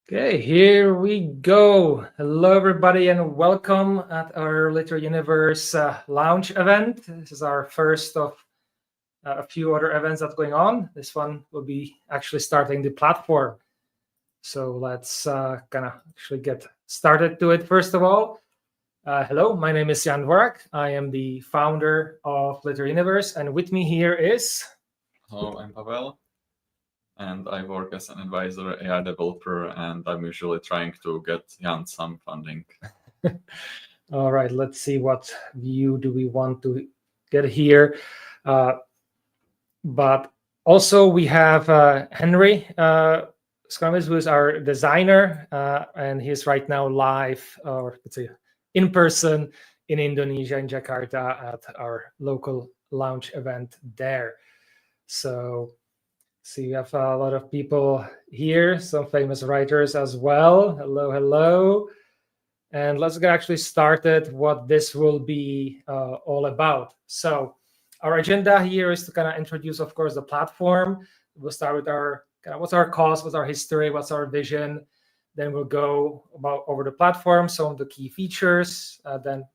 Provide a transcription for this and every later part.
Okay, here we go. Hello, everybody, and welcome at our Liter Universe launch event. This is our first of a few other events that's going on. This one will be actually starting the platform. So let's kind of actually get started to it. First of all, hello, my name is Jan Dvorak. I am the founder of Liter Universe, and with me here is. Hello, I'm Pavel, and I work as an advisor, AI developer, and I'm usually trying to get Jan some funding. All right, let's see what view do we want to get here. But also we have Henry Skramis, who is our designer, and he's right now live, or let's say in person in Indonesia, in Jakarta, at our local launch event there. So you have a lot of people here, some famous writers as well. Hello, hello. And let's get actually started what this will be all about. So our agenda here is to kind of introduce, of course, the platform. We'll start with our kind of what's our cause, what's our history, what's our vision. Then we'll go over the platform, some of the key features, then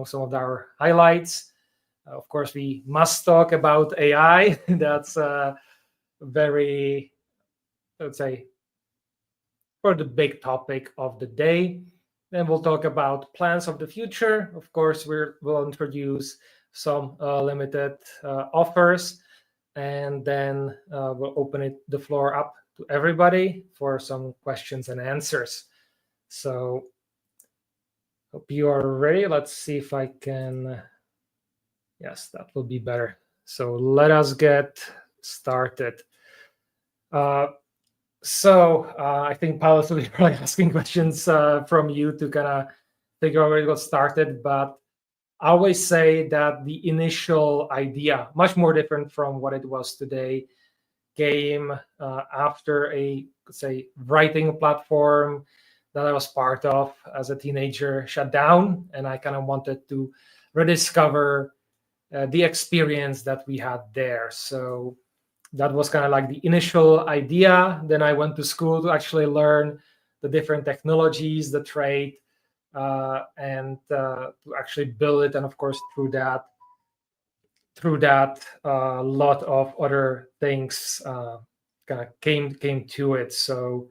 some of our highlights. Of course, we must talk about AI. That's very, let's say, for the big topic of the day. Then we'll talk about plans of the future. Of course, we'll introduce some limited offers, and then we'll open the floor up to everybody for some questions and answers. So hope you are ready. Let's see if I can. Yes, that will be better. So let us get started. So I think Paulus will be probably asking questions from you to kind of figure out where it got started. But I always say that the initial idea, much more different from what it was today, came after let's say, writing platform that I was part of as a teenager shut down. And I kind of wanted to rediscover the experience that we had there. So that was kind of like the initial idea. Then I went to school to actually learn the different technologies, the trade, and to actually build it. And of course, through that, a lot of other things kind of came to it. So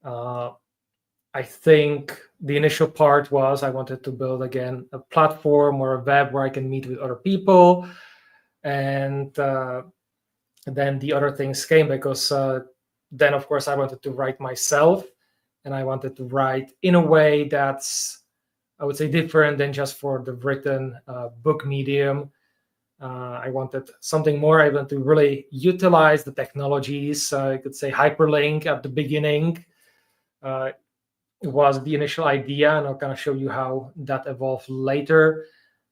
I think the initial part was I wanted to build again a platform or a web where I can meet with other people, and then the other things came because then of course I wanted to write myself, and I wanted to write in a way that's, I would say, different than just for the written book medium. I wanted something more. I wanted to really utilize the technologies. I could say hyperlink at the beginning was the initial idea, and I'll kind of show you how that evolved later.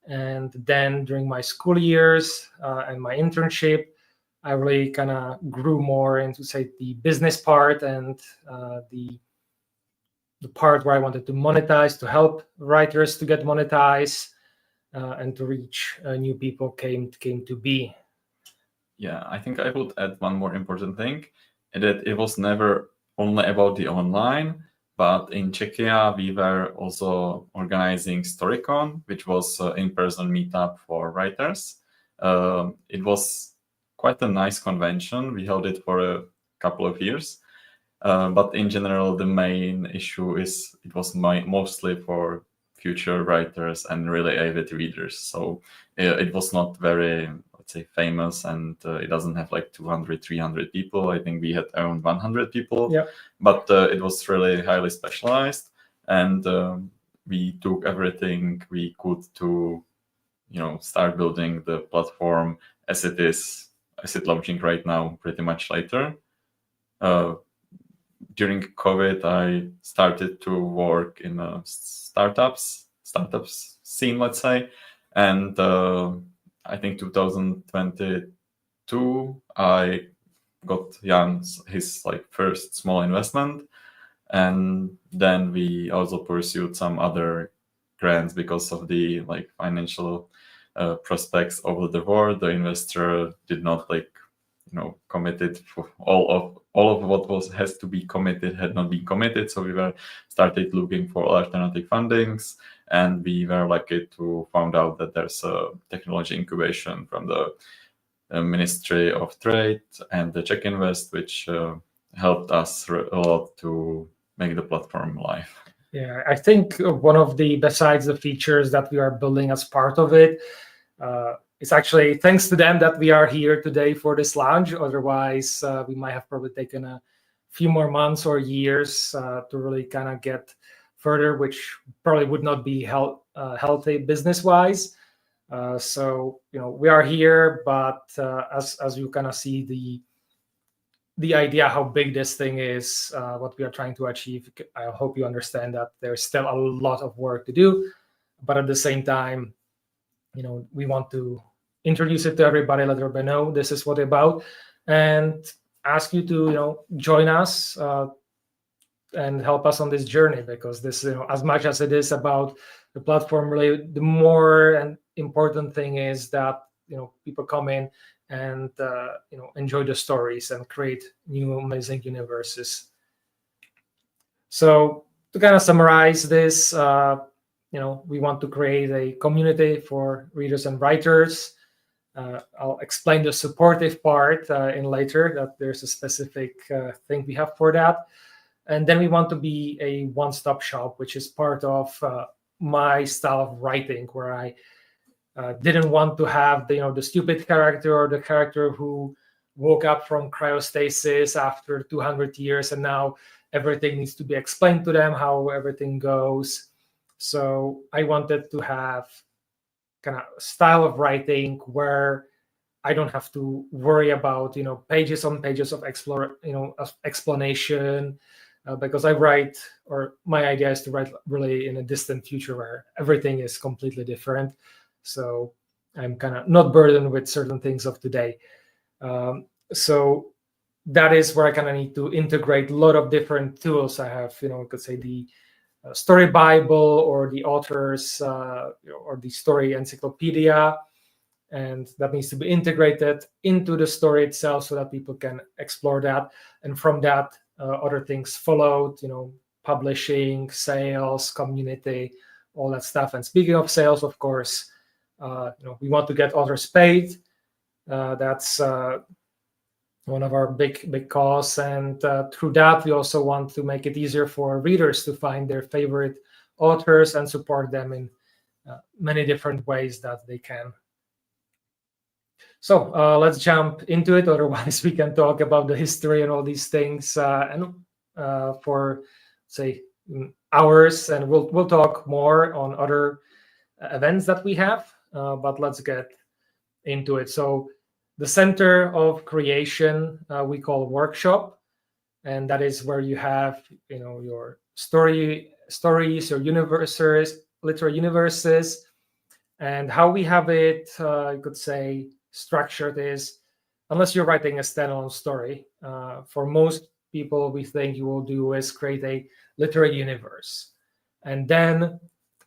And then during my school years and my internship, I really kind of grew more into, say, the business part and the part where I wanted to monetize, to help writers to get monetized and to reach new people came to be. Yeah, I think I would add one more important thing, that it was never only about the online, but in Czechia, we were also organizing Storycon, which was an in-person meetup for writers. It was quite a nice convention. We held it for a couple of years. But in general, the main issue is it was mostly for future writers and really avid readers. So it was not very, let's say, famous, and it doesn't have like 200, 300 people. I think we had around 100 people, Yeah. But it was really highly specialized. And we took everything we could to, start building the platform as it is launching right now, pretty much later. During COVID, I started to work in a startups scene, let's say, and I think 2022 I got Jan's his first small investment, and then we also pursued some other grants because of the financial prospects over the world. The investor did not committed for all all of what has to be committed had not been committed. So we were started looking for alternative fundings, and we were lucky to find out that there's a technology incubation from the Ministry of Trade and the Czech Invest, which helped us a lot to make the platform live. Yeah, I think one of the, besides the features that we are building as part of it, it's actually thanks to them that we are here today for this launch. Otherwise, we might have probably taken a few more months or years to really kind of get further, which probably would not be healthy business-wise. So we are here, but as you kind of see the idea how big this thing is, what we are trying to achieve, I hope you understand that there's still a lot of work to do, but at the same time, we want to introduce it to everybody, let everybody know this is what it's about, and ask you to join us and help us on this journey, because this, as much as it is about the platform, really the more and important thing is that people come in and enjoy the stories and create new amazing universes. So to kind of summarize this, we want to create a community for readers and writers. I'll explain the supportive part in later, that there's a specific thing we have for that. And then we want to be a one-stop shop, which is part of my style of writing, where I didn't want to have the stupid character or the character who woke up from cryostasis after 200 years and now everything needs to be explained to them, how everything goes. So I wanted to have kind of style of writing where I don't have to worry about pages on pages of explanation, because I write, or my idea is to write really in a distant future where everything is completely different. So I'm kind of not burdened with certain things of today. So that is where I kind of need to integrate a lot of different tools. I have, you could say the Story Bible or the authors or the Story Encyclopedia, and that needs to be integrated into the story itself so that people can explore that. And from that, other things followed, publishing, sales, community, all that stuff. And speaking of sales, of course, we want to get authors paid. That's one of our big cause, and through that we also want to make it easier for readers to find their favorite authors and support them in many different ways that they can. So let's jump into it. Otherwise, we can talk about the history and all these things and for say hours, and we'll talk more on other events that we have. But let's get into it. So the center of creation we call workshop, and that is where you have your stories, your universes, literary universes, and how we have it. You could say structured is, unless you're writing a standalone story, for most people, we think you will do is create a literary universe, and then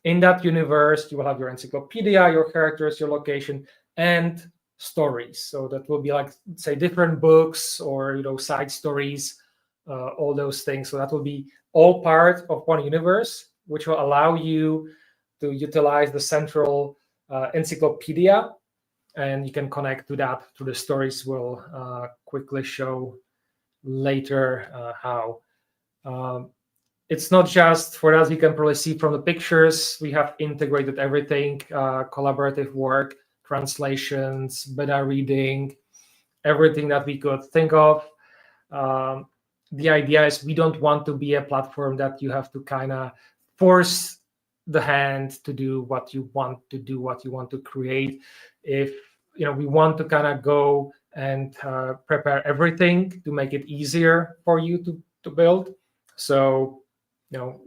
in that universe you will have your encyclopedia, your characters, your location, and stories. So that will be like, say, different books or side stories, all those things. So that will be all part of one universe, which will allow you to utilize the central encyclopedia, and you can connect to that through the stories. We'll quickly show later how. It's not just for us. You can probably see from the pictures, we have integrated everything, collaborative work, translations, beta reading, everything that we could think of. The idea is we don't want to be a platform that you have to kind of force the hand to do what you want to do, what you want to create. If we want to kind of go and prepare everything to make it easier for you to build. So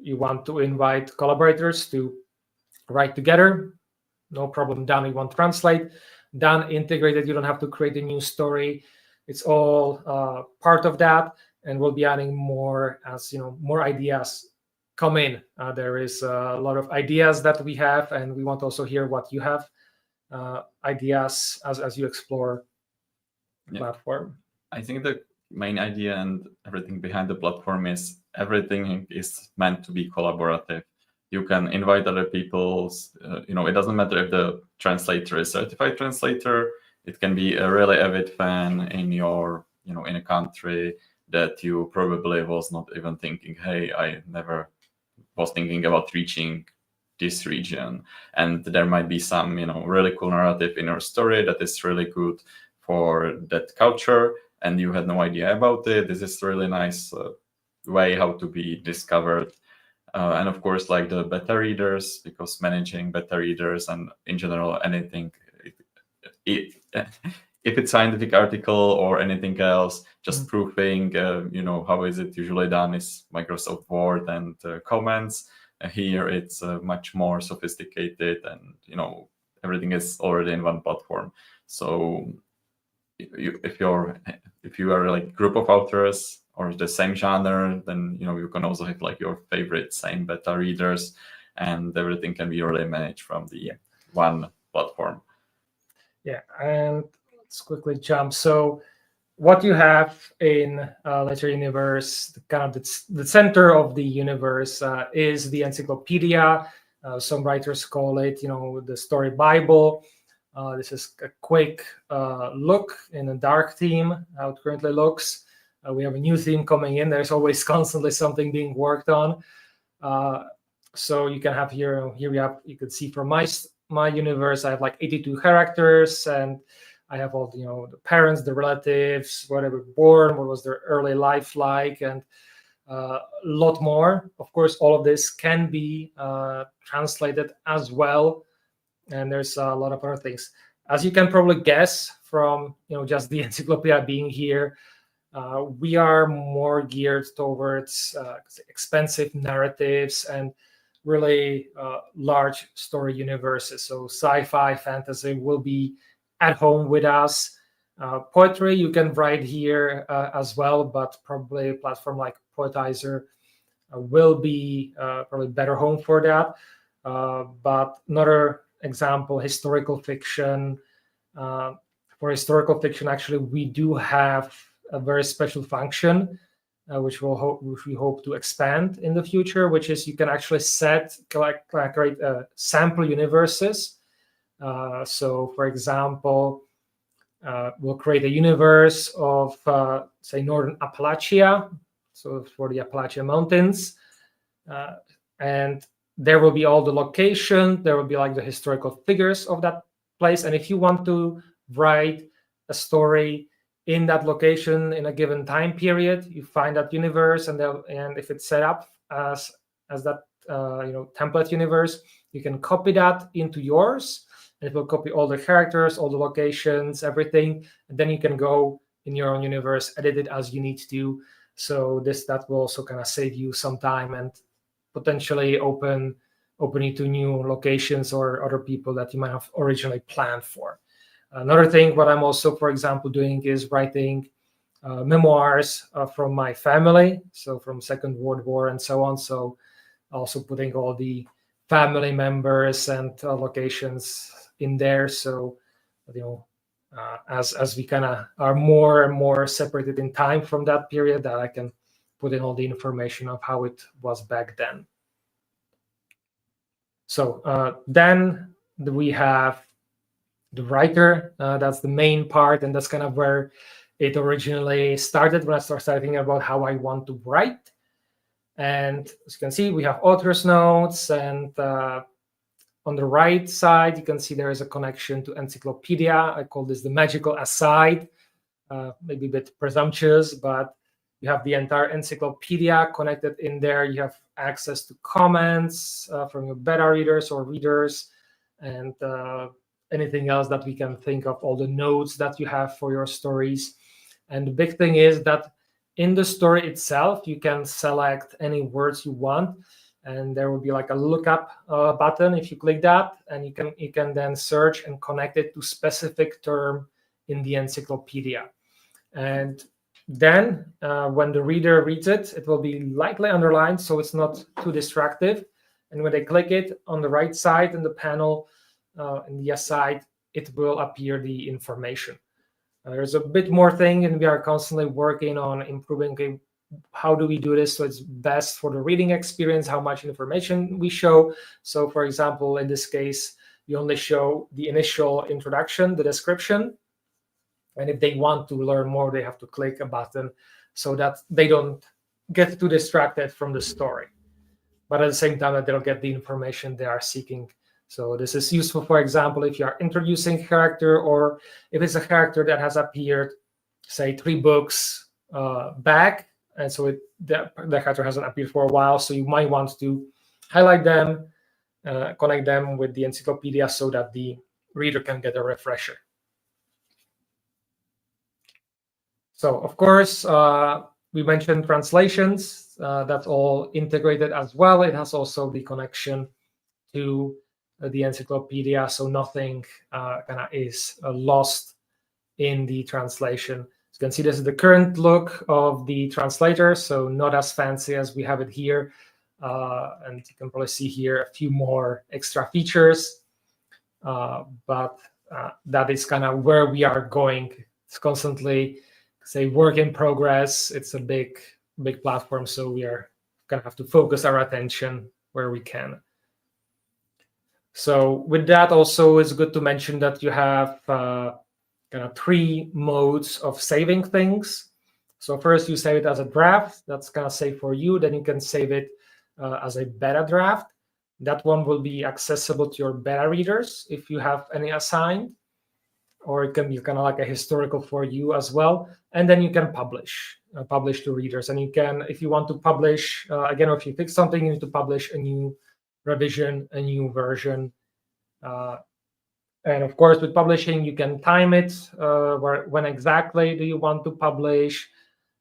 you want to invite collaborators to write together. No problem. Done. You want to translate. Done. Integrated. You don't have to create a new story. It's all part of that, and we'll be adding more as more ideas come in. There is a lot of ideas that we have, and we want to also hear what you have ideas as you explore the platform. I think the main idea and everything behind the platform is everything is meant to be collaborative. You can invite other people. It doesn't matter if the translator is certified translator. It can be a really avid fan in your, in a country that you probably was not even thinking, hey, I never was thinking about reaching this region. And there might be some, really cool narrative in your story that is really good for that culture, and you had no idea about it. This is really nice way how to be discovered. And of course, like the beta readers, because managing beta readers and in general anything, if it's scientific article or anything else, just proofing, how is it usually done is Microsoft Word and comments. Here it's much more sophisticated, and everything is already in one platform. So if you are like group of authors or the same genre, then you can also have like your favorite same beta readers, and everything can be really managed from the one platform. Yeah, and let's quickly jump. So what you have in Ledger Universe, the center of the universe is the encyclopedia. Some writers call it, the story Bible. This is a quick look in a dark theme, how it currently looks. We have a new theme coming in. There's always constantly something being worked on. So you can have here you can see from my universe, I have like 82 characters, and I have all the parents, the relatives, where they were born, what was their early life like, and a lot more. Of course, all of this can be translated as well, and there's a lot of other things. As you can probably guess from just the encyclopedia being here, we are more geared towards expensive narratives and really large story universes. So sci-fi, fantasy will be at home with us. Poetry you can write here as well, but probably a platform like Poetizer will be probably better home for that. But another example, historical fiction. For historical fiction, actually, we do have a very special function which we hope to expand in the future, which is you can actually create sample universes. So, for example, we'll create a universe of, say, Northern Appalachia, so for the Appalachian Mountains, and there will be all the location, there will be like the historical figures of that place, and if you want to write a story in that location in a given time period, you find that universe, and if it's set up as that template universe, you can copy that into yours, and it will copy all the characters, all the locations, everything, and then you can go in your own universe, edit it as you need to. So that will also kind of save you some time and potentially open you to new locations or other people that you might have originally planned for. Another thing, what I'm also, for example, doing is writing memoirs from my family, so from Second World War and so on. So also putting all the family members and locations in there. So as we kind of are more and more separated in time from that period, that I can put in all the information of how it was back then. So then we have the writer. That's the main part, and that's kind of where it originally started when I started thinking about how I want to write. And as you can see, we have author's notes, and on the right side, you can see there is a connection to encyclopedia. I call this the magical aside, maybe a bit presumptuous, but you have the entire encyclopedia connected in there. You have access to comments from your beta readers or readers, and anything else that we can think of, all the notes that you have for your stories. And the big thing is that in the story itself, you can select any words you want, and there will be like a lookup button. If you click that, and you can then search and connect it to specific term in the encyclopedia. And then when the reader reads it, it will be lightly underlined, so it's not too distractive. And when they click it on the right side in the panel, in the aside, it will appear the information. There's a bit more thing, and we are constantly working on improving. Okay, how do we do this so it's best for the reading experience? How much information we show? So, for example, in this case, we only show the initial introduction, the description, and if they want to learn more, they have to click a button so that they don't get too distracted from the story, but at the same time that they'll get the information they are seeking. So this is useful, for example, if you are introducing a character, or if it's a character that has appeared, say, 3 books back, and so the character hasn't appeared for a while, so you might want to highlight them, connect them with the encyclopedia so that the reader can get a refresher. So, of course, we mentioned translations. That's all integrated as well. It has also the connection to the encyclopedia, so nothing kind of is lost in the translation. As you can see, this is the current look of the translator, so not as fancy as we have it here. And you can probably see here a few more extra features, but that is kind of where we are going. It's constantly, say, work in progress. It's a big platform, so we are gonna have to focus our attention where we can. So with that, also it's good to mention that you have kind of 3 modes of saving things. So first you save it as a draft. That's gonna save for you. Then you can save it as a beta draft. That one will be accessible to your beta readers if you have any assigned, or it can be kind of like a historical for you as well. And then you can publish to readers. And you can, if you want to publish, again, or if you fix something, you need to publish a new revision, a new version. And of course, with publishing, you can time it, when exactly do you want to publish.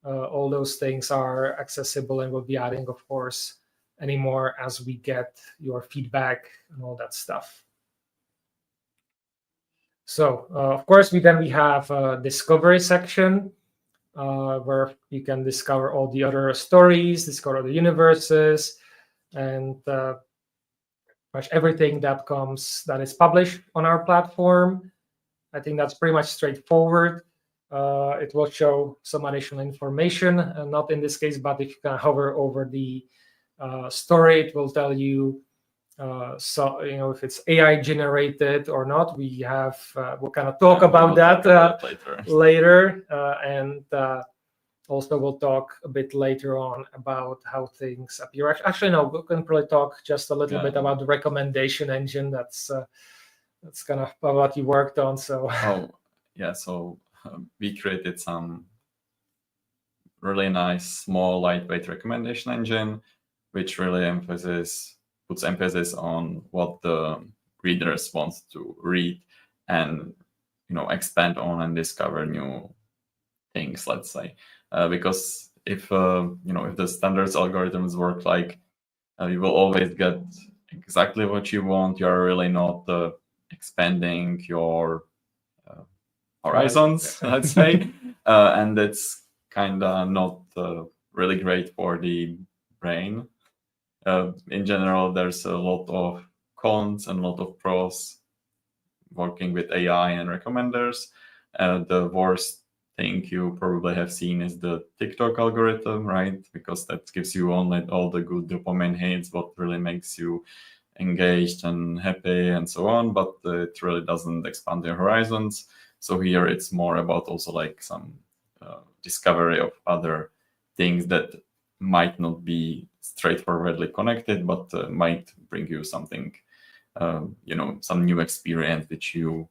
All those things are accessible, and we'll be adding, of course, anymore as we get your feedback and all that stuff. So, of course, we have a discovery section where you can discover all the other stories, discover the universes, and much everything that is published on our platform. I think that's pretty much straightforward. It will show some additional information, not in this case, but if you can hover over the story, it will tell you, so if it's AI generated or not. We'll kind of talk about that later, and also we'll talk a bit later on about how things appear. Actually, no, we can probably talk just a little bit about the recommendation engine. That's kind of what you worked on. So so we created some really nice, small, lightweight recommendation engine, which really puts emphasis on what the readers want to read, and expand on and discover new things, let's say. Because if the standards algorithms work like you will always get exactly what you want, you're really not expanding your horizons, let's say, and it's kind of not really great for the brain. In general, there's a lot of cons and a lot of pros working with AI and recommenders. The worst thing you probably have seen is the TikTok algorithm, right? Because that gives you only all the good dopamine hits, what really makes you engaged and happy and so on, but it really doesn't expand your horizons. So here it's more about also like some discovery of other things that might not be straightforwardly connected, but might bring you something, some new experience which you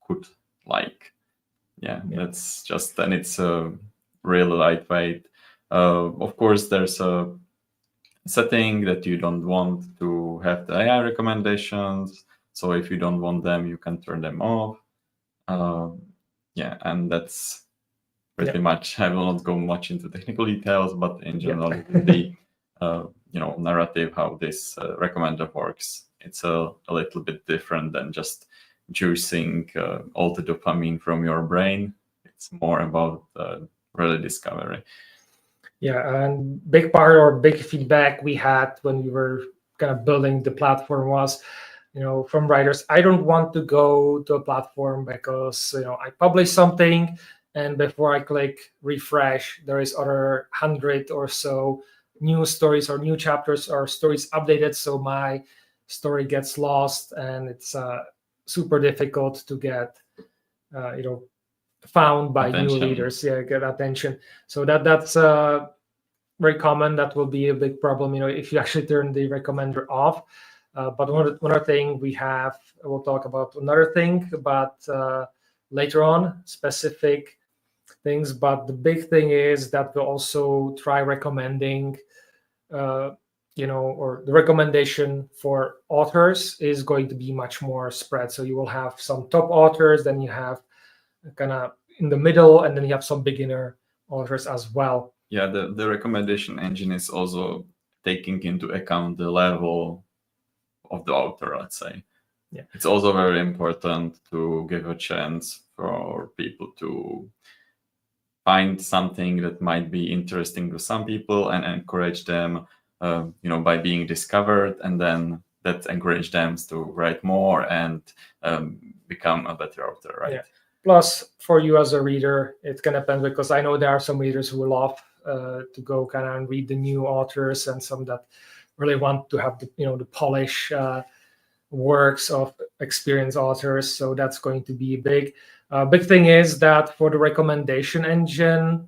could like. That's just, and it's really lightweight. Of course, there's a setting that you don't want to have the AI recommendations. So if you don't want them, you can turn them off. And that's pretty much. I will not go much into technical details, but in general, the narrative, how this recommender works, it's a little bit different than just juicing all the dopamine from your brain. It's more about really discovery. And big part or big feedback we had when we were kind of building the platform was, from writers. I don't want to go to a platform because I publish something, and before I click refresh, there is other 100 or so new stories or new chapters or stories updated, so my story gets lost, and it's super difficult to get found by Attention. new readers. Get attention. So that's very common. That will be a big problem if you actually turn the recommender off. But one other thing we'll talk about another thing, but later on, specific things. But the big thing is that we'll also try recommending or the recommendation for authors is going to be much more spread. So you will have some top authors, then you have kind of in the middle, and then you have some beginner authors as well. Yeah, the recommendation engine is also taking into account the level of the author, let's say. Yeah. It's also very important to give a chance for people to find something that might be interesting to some people and encourage them by being discovered, and then that encourage them to write more and become a better author, right? Yeah. Plus, for you as a reader, it can depend, because I know there are some readers who love to go kind of and read the new authors, and some that really want to have the polish works of experienced authors. So that's going to be big. Big thing is that for the recommendation engine,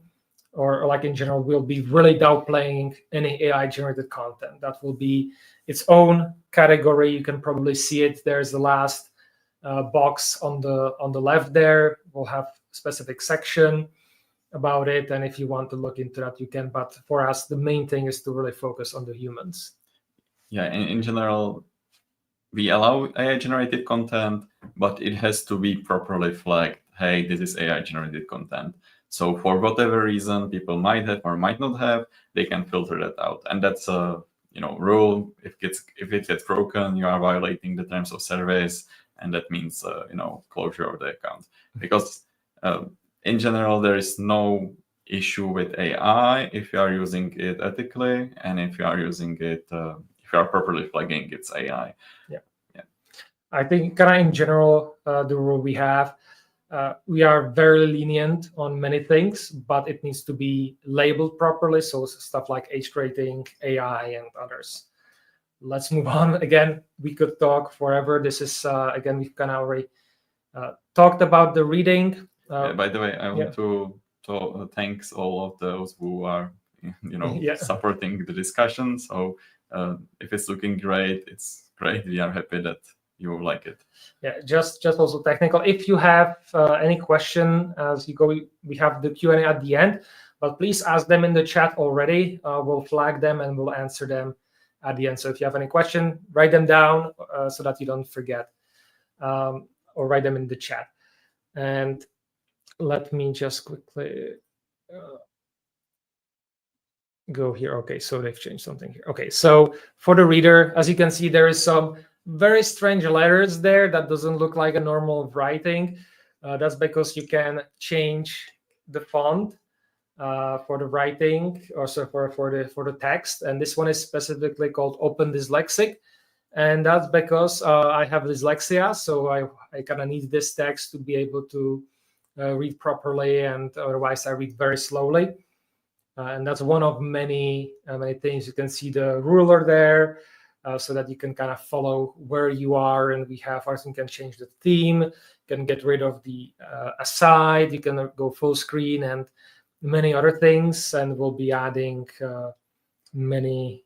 or like in general, we'll be really downplaying any AI generated content. That will be its own category. You can probably see it. There's the last box on the left there. We'll have specific section about it, and if you want to look into that, you can. But for us, the main thing is to really focus on the humans. Yeah, in general, we allow AI generated content, but it has to be properly flagged. Hey, this is AI generated content. So for whatever reason people might have or might not have, they can filter that out, and that's a rule. If it gets broken, you are violating the terms of service, and that means closure of the account. Because in general, there is no issue with AI if you are using it ethically, and if you are using it, if you are properly flagging its AI. Yeah. I think kind of in general, the rule we have, we are very lenient on many things, but it needs to be labeled properly. So stuff like age rating, AI, and others. Let's move on. Again, we could talk forever. This is again, we've kind of already talked about the reading. By the way, I want to thanks all of those who are supporting the discussion. So if it's looking great, it's great. We are happy that you like it. Yeah, just also technical. If you have any question as you go, we have the Q&A at the end, but please ask them in the chat already. We'll flag them and we'll answer them at the end. So if you have any question, write them down so that you don't forget, or write them in the chat. And let me just quickly go here. Okay, so they've changed something here. Okay, so for the reader, as you can see, there is some very strange letters there that doesn't look like a normal writing. That's because you can change the font for the writing, also for the text, and this one is specifically called Open Dyslexic, and that's because I have dyslexia, so I kind of need this text to be able to read properly, and otherwise I read very slowly, and that's one of many things. You can see the ruler there, so that you can kind of follow where you are, and we have also, you can change the theme, you can get rid of the aside, you can go full screen, and many other things, and we'll be adding many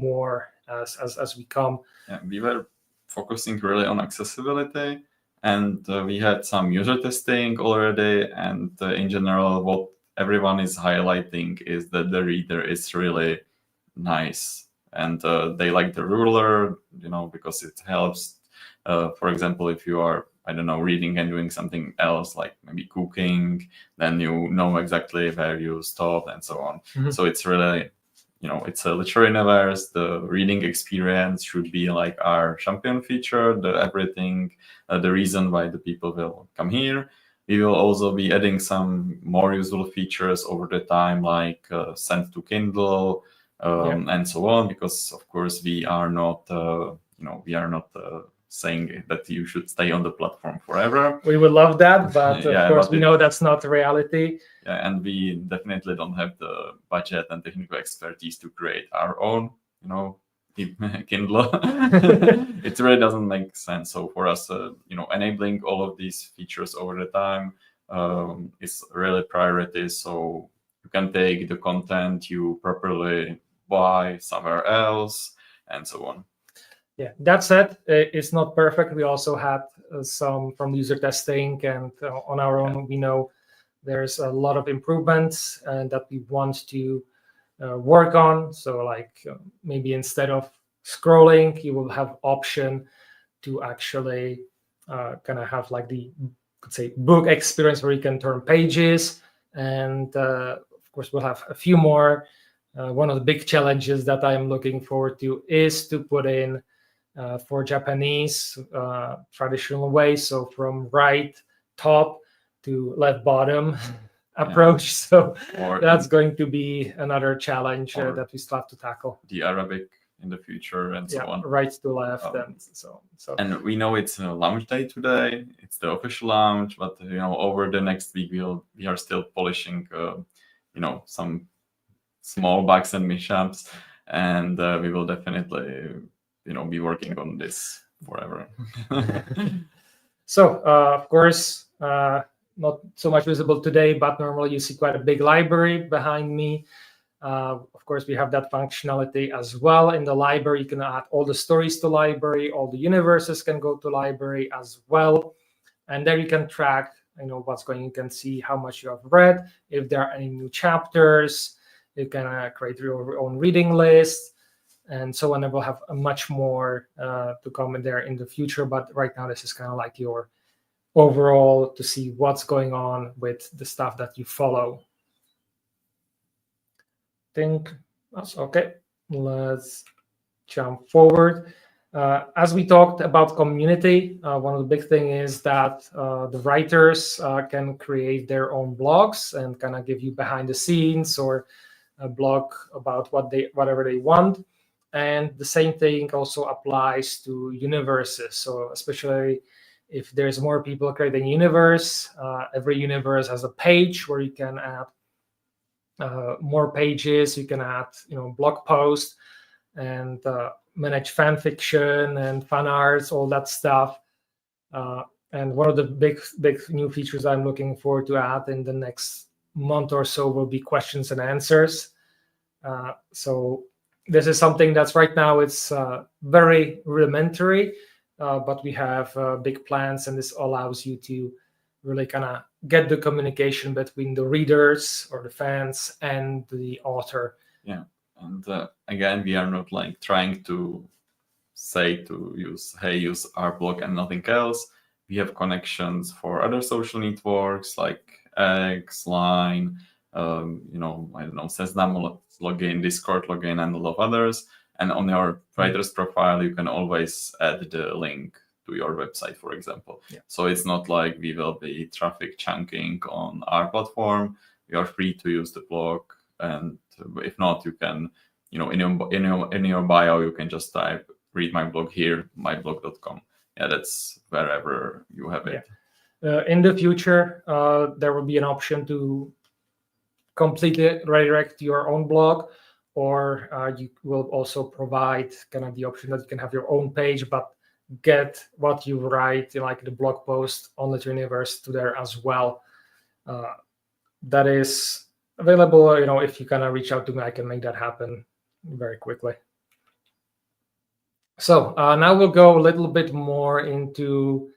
more as we come. Yeah, we were focusing really on accessibility, and we had some user testing already, and in general what everyone is highlighting is that the reader is really nice, and they like the ruler, because it helps. For example, if you are, I don't know, reading and doing something else, like maybe cooking, then you know exactly where you stop and so on. Mm-hmm. So it's really, it's a literary universe. The reading experience should be like our champion feature, the reason why the people will come here. We will also be adding some more useful features over the time, like send to Kindle, and so on, because of course we are not we are not saying that you should stay on the platform forever. We would love that, but Yeah, of course but we know that's not the reality. Yeah, and we definitely don't have the budget and technical expertise to create our own, Kindle. It really doesn't make sense. So for us, enabling all of these features over the time is really priority. So you can take the content you properly buy somewhere else, and so on. Yeah, that said, it's not perfect. We also had some from user testing, and on our own, we know there's a lot of improvements and that we want to work on. So like maybe instead of scrolling, you will have option to actually kind of have like the, let's say, book experience where you can turn pages. And of course, we'll have a few more. One of the big challenges that I'm looking forward to is to put in for Japanese traditional way. So from right top to left bottom approach. So that's going to be another challenge that we still have to tackle. The Arabic in the future and so on. Right to left and so. And we know it's a launch day today. It's the official launch, but over the next week we are still polishing some small bugs and mishaps, and we will definitely be working on this forever. So of course not so much visible today, but normally you see quite a big library behind me. Of course, we have that functionality as well. In the library, you can add all the stories to library, all the universes can go to library as well. And there you can track, what's going, you can see how much you have read, if there are any new chapters, you can create your own reading list, and so on. And we'll have much more to come in there in the future. But right now, this is kind of like your overall to see what's going on with the stuff that you follow. I think that's okay. Let's jump forward. As we talked about community, one of the big things is that the writers can create their own blogs and kind of give you behind the scenes or a blog about whatever they want. And the same thing also applies to universes. So especially if there's more people creating universe, every universe has a page where you can add more pages. You can add, blog posts and manage fan fiction and fan arts, all that stuff. And one of the big new features I'm looking forward to add in the next month or so will be questions and answers. So this is something that's right now it's very rudimentary, but we have big plans, and this allows you to really kind of get the communication between the readers or the fans and the author. Yeah, and again, we are not like trying to say to use our blog and nothing else. We have connections for other social networks like X, Line, I don't know, Seznam login, Discord login, and a lot of others. And on your writer's profile, you can always add the link to your website, for example. Yeah. So it's not like we will be traffic chunking on our platform. You are free to use the blog, and if not, you can, in your bio, you can just type "read my blog here, myblog.com." Yeah, that's wherever you have it. Yeah. In the future, there will be an option to completely redirect your own blog, or you will also provide kind of the option that you can have your own page, but get what you write, like the blog post on the universe, to there as well. That is available. If you kind of reach out to me, I can make that happen very quickly. So now we'll go a little bit more into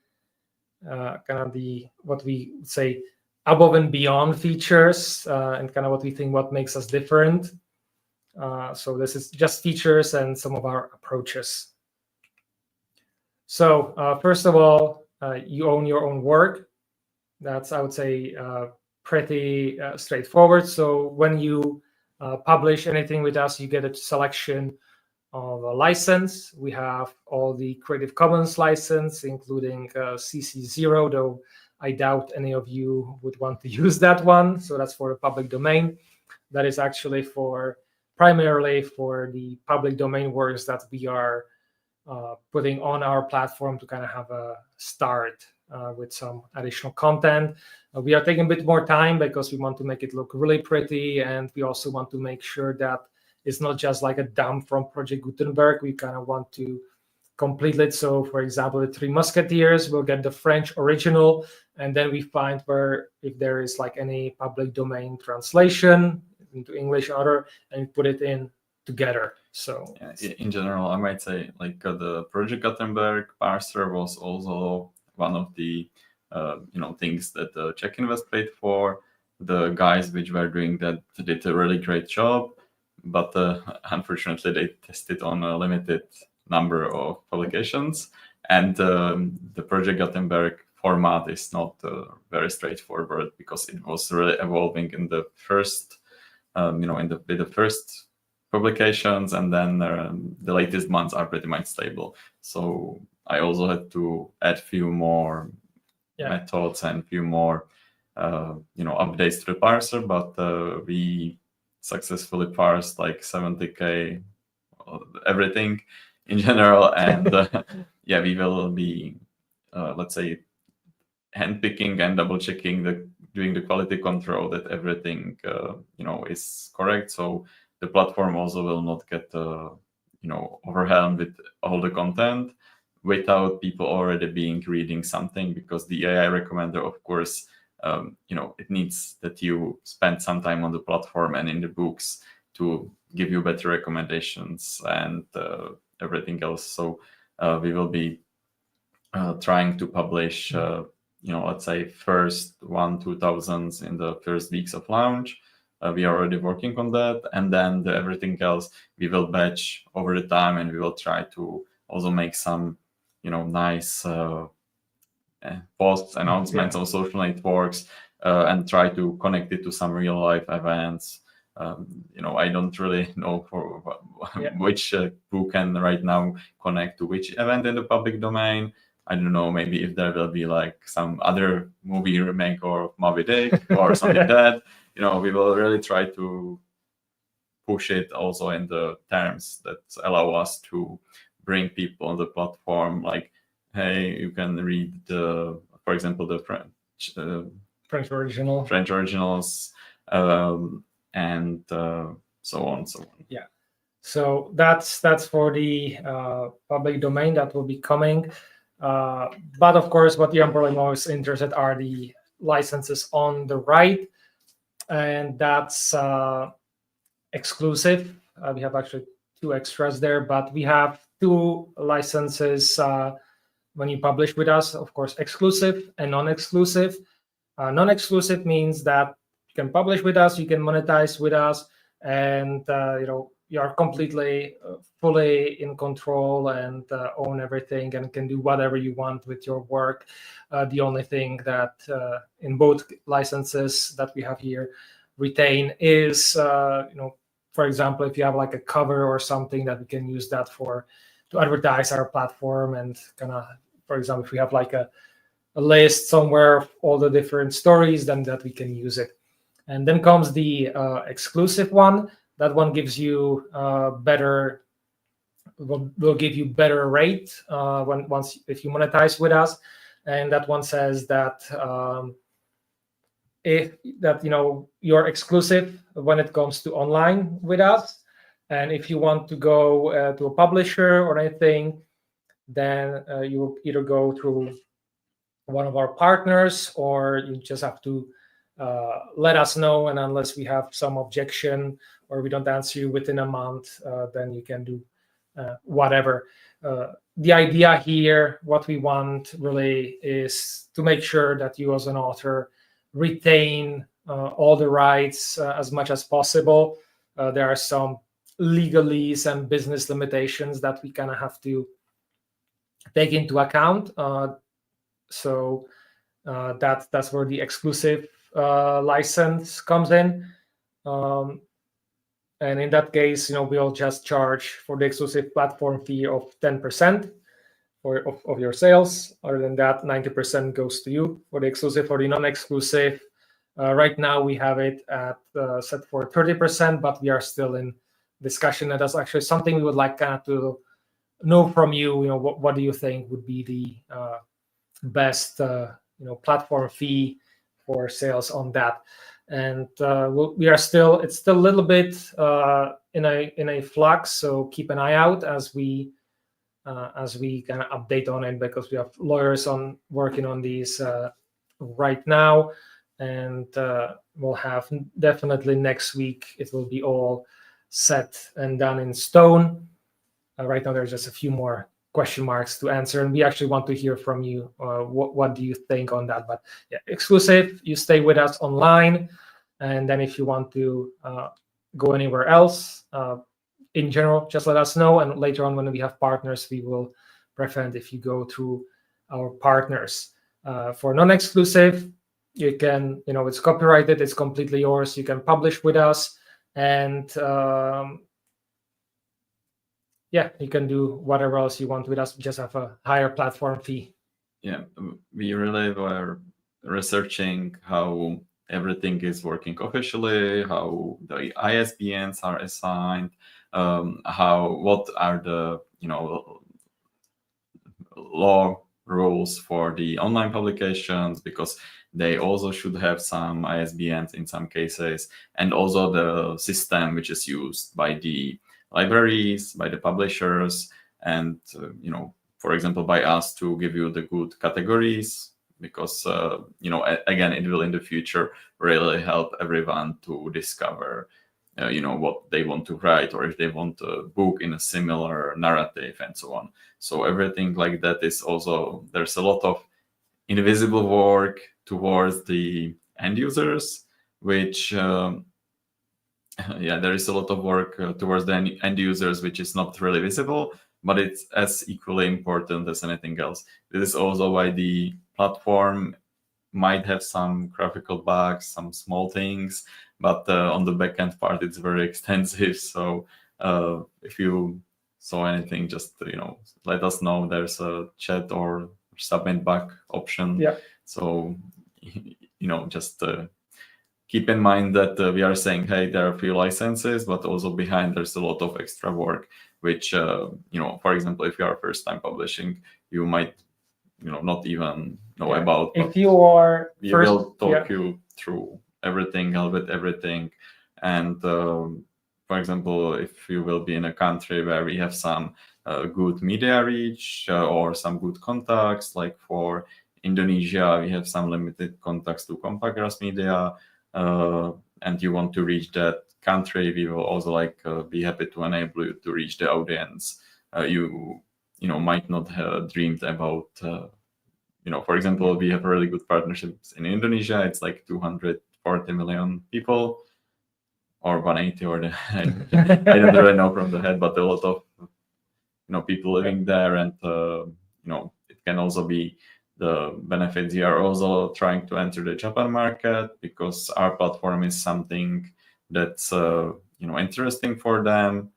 kind of what we say above and beyond features, and kind of what we think what makes us different. So this is just features and some of our approaches. So first of all, you own your own work. That's, I would say, pretty straightforward. So when you publish anything with us, you get a selection of a license. We have all the Creative Commons license, including CC0, though I doubt any of you would want to use that one. So that's for the public domain. That is actually primarily for the public domain works that we are putting on our platform to kind of have a start with some additional content. We are taking a bit more time because we want to make it look really pretty, and we also want to make sure that it's not just like a dump from Project Gutenberg. We kind of want to complete it. So, for example, the Three Musketeers, we'll get the French original, and then we find where if there is like any public domain translation into English or and put it in together. So yeah, in general, I might say like the Project Gutenberg parser was also one of the things that the Czech Invest paid for. The guys which were doing that did a really great job, but unfortunately they tested on a limited number of publications, and the Project Gutenberg format is not very straightforward because it was really evolving in the first with the first publications, and then the latest ones are pretty much stable. So I also had to add few more methods and few more updates to the parser, but we successfully parsed like 70K everything in general, and we will be let's say handpicking and double checking doing the quality control that everything is correct. So the platform also will not get overwhelmed with all the content without people already reading something, because the AI recommender, of course, it needs that you spend some time on the platform and in the books to give you better recommendations and everything else. So we will be trying to publish let's say first 2,000s in the first weeks of launch. We are already working on that, and then everything else we will batch over the time, and we will try to also make some nice posts, announcements on social networks, and try to connect it to some real life events. I don't really know for which who can right now connect to which event in the public domain. I don't know, maybe if there will be like some other movie remake or Moby Dick or something like that. We will really try to push it also in the terms that allow us to bring people on the platform. Like, hey, you can read for example, the French originals, and so on. Yeah. So that's for the public domain that will be coming. But of course, what you're probably most interested are the licenses on the right, and that's exclusive. We have actually 2 extras there, but we have 2 licenses when you publish with us. Of course, exclusive and non-exclusive. Non-exclusive means that you can publish with us, you can monetize with us, and you are completely fully in control and own everything and can do whatever you want with your work. The only thing that in both licenses that we have here retain is for example, if you have like a cover or something, that we can use that to advertise our platform, and kind of, for example, if we have like a list somewhere of all the different stories, then that we can use it. And then comes the exclusive one. That one gives you will give you better rate if you monetize with us. And that one says that you're exclusive when it comes to online with us, and if you want to go to a publisher or anything, then you will either go through one of our partners, or you just have to let us know, and unless we have some objection or we don't answer you within a month, then you can do whatever. The idea here, what we want really, is to make sure that you as an author retain all the rights as much as possible. There are some legalese and business limitations that we kind of have to take into account. So that's where the exclusive license comes in. And in that case, we'll just charge for the exclusive platform fee of 10% of your sales. Other than that, 90% goes to you for the exclusive. For the non-exclusive, right now we have it at set for 30%, but we are still in discussion. And that's actually something we would like to know from you, what do you think would be the best platform fee for sales on that. And it's still a little bit in a flux, so keep an eye out as we kind of update on it, because we have lawyers working on these right now, and we'll have definitely next week it will be all set and done in stone. Right now there's just a few more question marks to answer, and we actually want to hear from you. What do you think on that? But yeah, exclusive, you stay with us online, and then if you want to go anywhere else in general, just let us know, and later on when we have partners, we will recommend if you go through our partners. For non-exclusive, you can, it's copyrighted, it's completely yours, you can publish with us, and you can do whatever else you want with us, just have a higher platform fee. Yeah, we really were researching how everything is working officially, how the ISBNs are assigned, what are the law rules for the online publications, because they also should have some ISBNs in some cases, and also the system which is used by the libraries, by the publishers, and for example by us to give you the good categories, because again, it will in the future really help everyone to discover what they want to write, or if they want a book in a similar narrative and so on. So everything like that is also, there's a lot of invisible work towards the end users, which there is a lot of work towards the end users which is not really visible, but it's as equally important as anything else. This is also why the platform might have some graphical bugs, some small things, but on the backend part it's very extensive. So if you saw anything, just let us know. There's a chat or submit bug option. Yeah. So just keep in mind that we are saying, hey, there are a few licenses, but also behind there's a lot of extra work, which for example, if you are first time publishing, you might not even know about. If you are we will talk you through everything, with everything. And for example, if you will be in a country where we have some good media reach or some good contacts, like for Indonesia, we have some limited contacts to Compagrass Media, and you want to reach that country, we will also be happy to enable you to reach the audience you might not have dreamed about. For example, we have really good partnerships in Indonesia. It's like 240 million people, or 180, or I don't really know from the head, but a lot of people living there, and it can also be the benefits. We are also trying to enter the Japan market, because our platform is something that's interesting for them.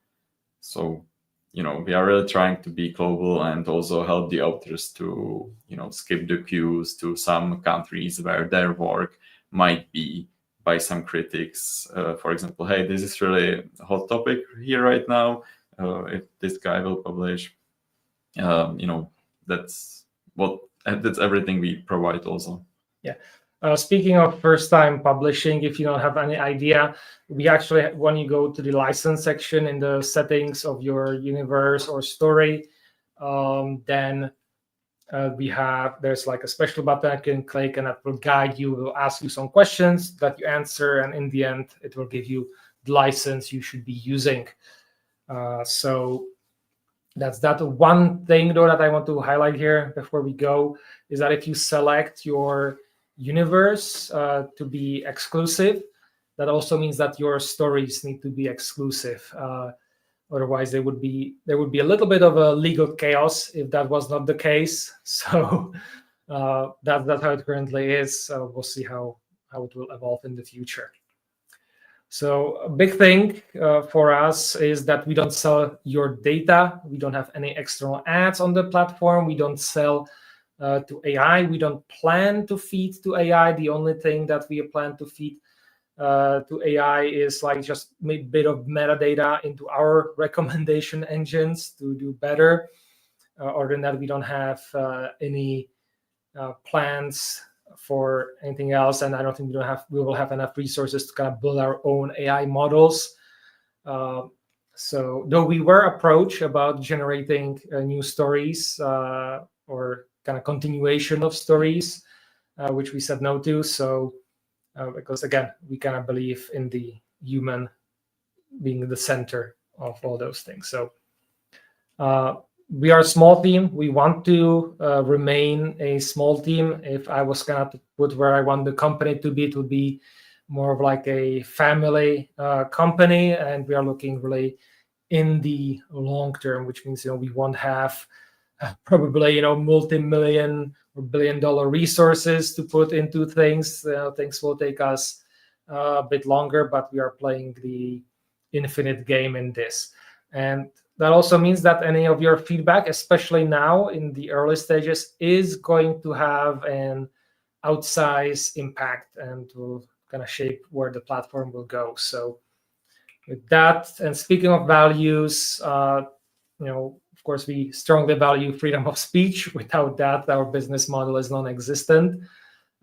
So we are really trying to be global and also help the authors to skip the queues to some countries where their work might be by some critics. For example, hey, this is really a hot topic here right now. If this guy will publish, that's everything we provide also. Yeah. Speaking of first-time publishing, if you don't have any idea, we actually, when you go to the license section in the settings of your universe or story, then there's like a special button you can click, and that will guide you. It will ask you some questions that you answer, and in the end, it will give you the license you should be using. So that's that. One thing though that I want to highlight here before we go is that if you select your universe to be exclusive, that also means that your stories need to be exclusive. Otherwise, there would be a little bit of a legal chaos if that was not the case. So that's how it currently is. We'll see how it will evolve in the future. So a big thing for us is that we don't sell your data. We don't have any external ads on the platform. We don't sell to AI. We don't plan to feed to AI. The only thing that we plan to feed to AI is like just a bit of metadata into our recommendation engines to do better. Other than that, we don't have any plans for anything else, and I don't think we will have enough resources to kind of build our own AI models. So though we were approached about generating new stories or kind of continuation of stories, which we said no to. So because again, we kind of believe in the human being the center of all those things. So we are a small team. We want to remain a small team. If I was kind of put where I want the company to be, it would be more of like a family company, and we are looking really in the long term, which means we won't have probably multi-million or billion-dollar resources to put into things. Things will take us a bit longer, but we are playing the infinite game in this. And that also means that any of your feedback, especially now in the early stages, is going to have an outsized impact and will kind of shape where the platform will go. So with that, and speaking of values, of course, we strongly value freedom of speech. Without that, our business model is non-existent.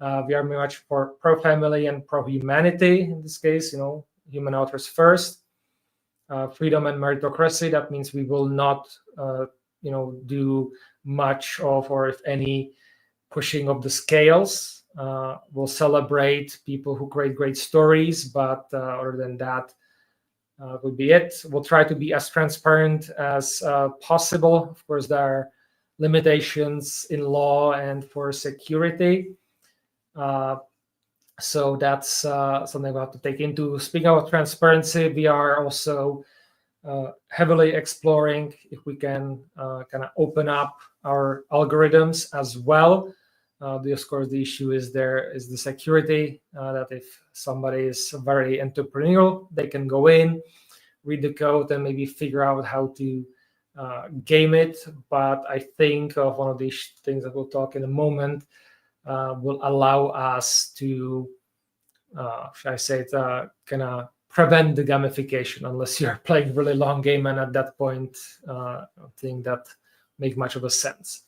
We are very much pro-family and pro-humanity in this case, human authors first. Freedom and meritocracy, that means we will not, do much of, or if any, pushing of the scales. We'll celebrate people who create great stories, but other than that, would be it. We'll try to be as transparent as possible. Of course, there are limitations in law and for security. So that's something we have to take into. Speaking of transparency, we are also heavily exploring if we can kind of open up our algorithms as well. Of course, the issue is the security, that if somebody is very entrepreneurial, they can go in, read the code, and maybe figure out how to game it. But I think of one of these things that we'll talk in a moment will allow us to, should I say it, kind of prevent the gamification unless you're playing a really long game, and at that point, I think that make much of a sense.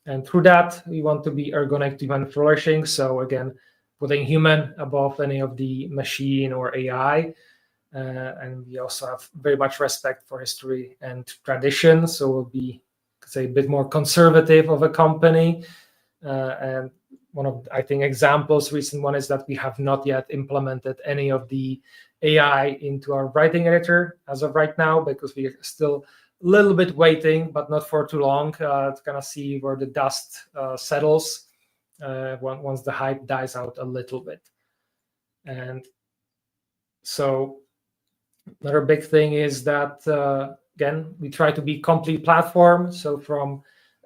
And through that, we want to be ergonomic to human flourishing. So again, putting human above any of the machine or AI. And we also have very much respect for history and tradition. So we'll be, say, a bit more conservative of a company. And one of, I think, examples, recent one, is that we have not yet implemented any of the AI into our writing editor as of right now, because we are still a little bit waiting, but not for too long, to kind of see where the dust settles once the hype dies out a little bit. And so another big thing is that, again, we try to be complete platform. So from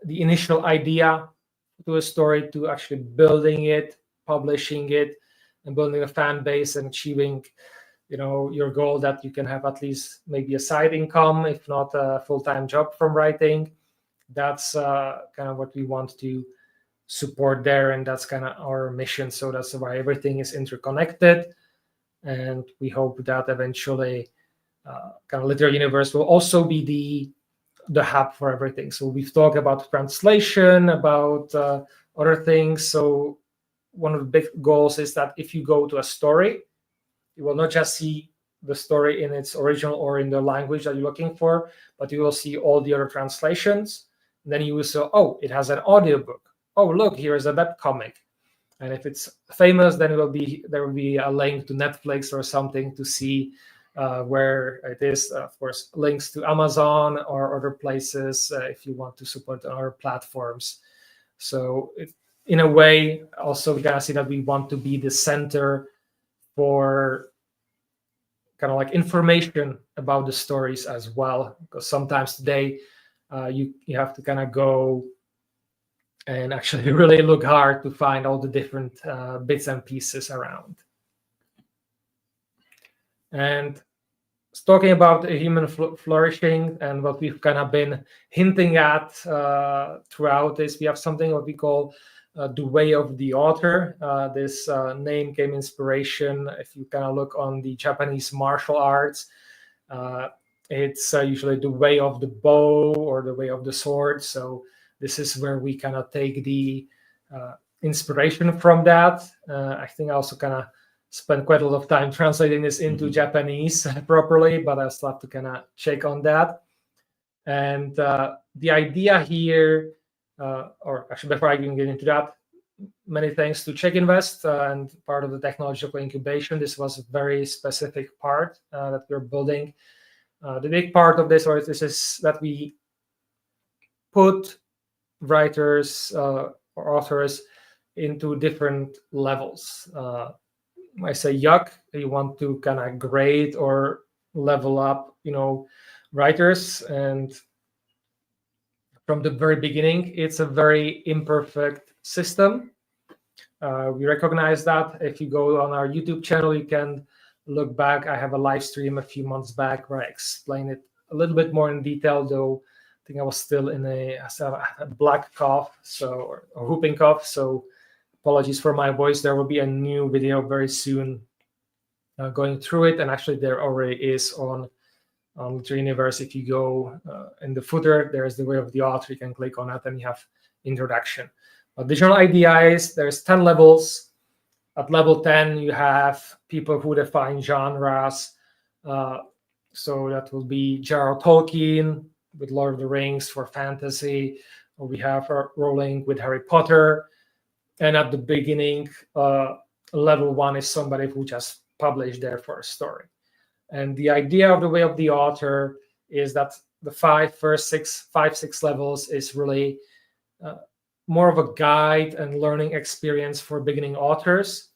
the initial idea to a story to actually building it, publishing it, and building a fan base and achieving your goal that you can have at least maybe a side income, if not a full-time job from writing. That's kind of what we want to support there, and that's kind of our mission. So that's why everything is interconnected, and we hope that eventually kind of Literary Universe will also be the hub for everything. So we've talked about translation, about other things. So one of the big goals is that if you go to a story, you will not just see the story in its original or in the language that you're looking for, but you will see all the other translations. And then you will say, oh, it has an audiobook. Oh, look, here is a webcomic. And if it's famous, then there will be a link to Netflix or something to see where it is. Of course, links to Amazon or other places if you want to support our platforms. So in a way, also we gotta see that we want to be the center for kind of like information about the stories as well, because sometimes today you have to kind of go and actually really look hard to find all the different bits and pieces around. And talking about human flourishing, and what we've kind of been hinting at throughout this, we have something what we call The Way of the Author. This name came inspiration. If you kind of look on the Japanese martial arts, it's usually the way of the bow or the way of the sword. So this is where we kind of take the inspiration from that. I think I also kind of spent quite a lot of time translating this into Japanese properly, but I still have to kind of check on that. And the idea here, or actually before I even get into that, many thanks to Czech Invest and part of the technological incubation. This was a very specific part that we're building. The big part of this, is that we put writers or authors into different levels. I say yuck, you want to kind of grade or level up, writers. And from the very beginning, it's a very imperfect system. We recognize that. If you go on our YouTube channel, you can look back. I have a live stream a few months back where I explain it a little bit more in detail, though I think I was still in a black cough, or whooping cough. So apologies for my voice. There will be a new video very soon going through it. And actually there already is on Literary Universe. If you go in the footer, there's the Way of the Author. You can click on it and you have introduction. But the general idea is there's 10 levels. At level 10, you have people who define genres. So that will be J.R.R. Tolkien with Lord of the Rings for fantasy. Or we have Rowling with Harry Potter. And at the beginning, level 1 is somebody who just published their first story. And the idea of the Way of the Author is that the first six levels is really more of a guide and learning experience for beginning authors.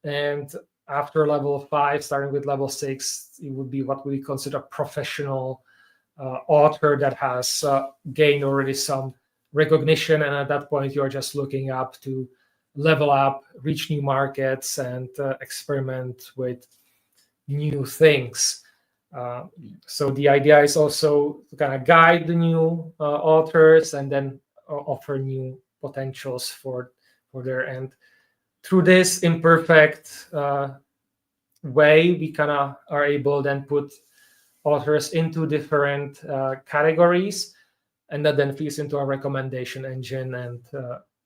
And after level 5, starting with level 6, it would be what we consider professional author that has gained already some recognition. And at that point, you're just looking up to level up, reach new markets, and experiment with new things. So the idea is also to kind of guide the new authors and then offer new potentials for their end. Through this imperfect way, we kind of are able then put authors into different categories, and that then feeds into our recommendation engine and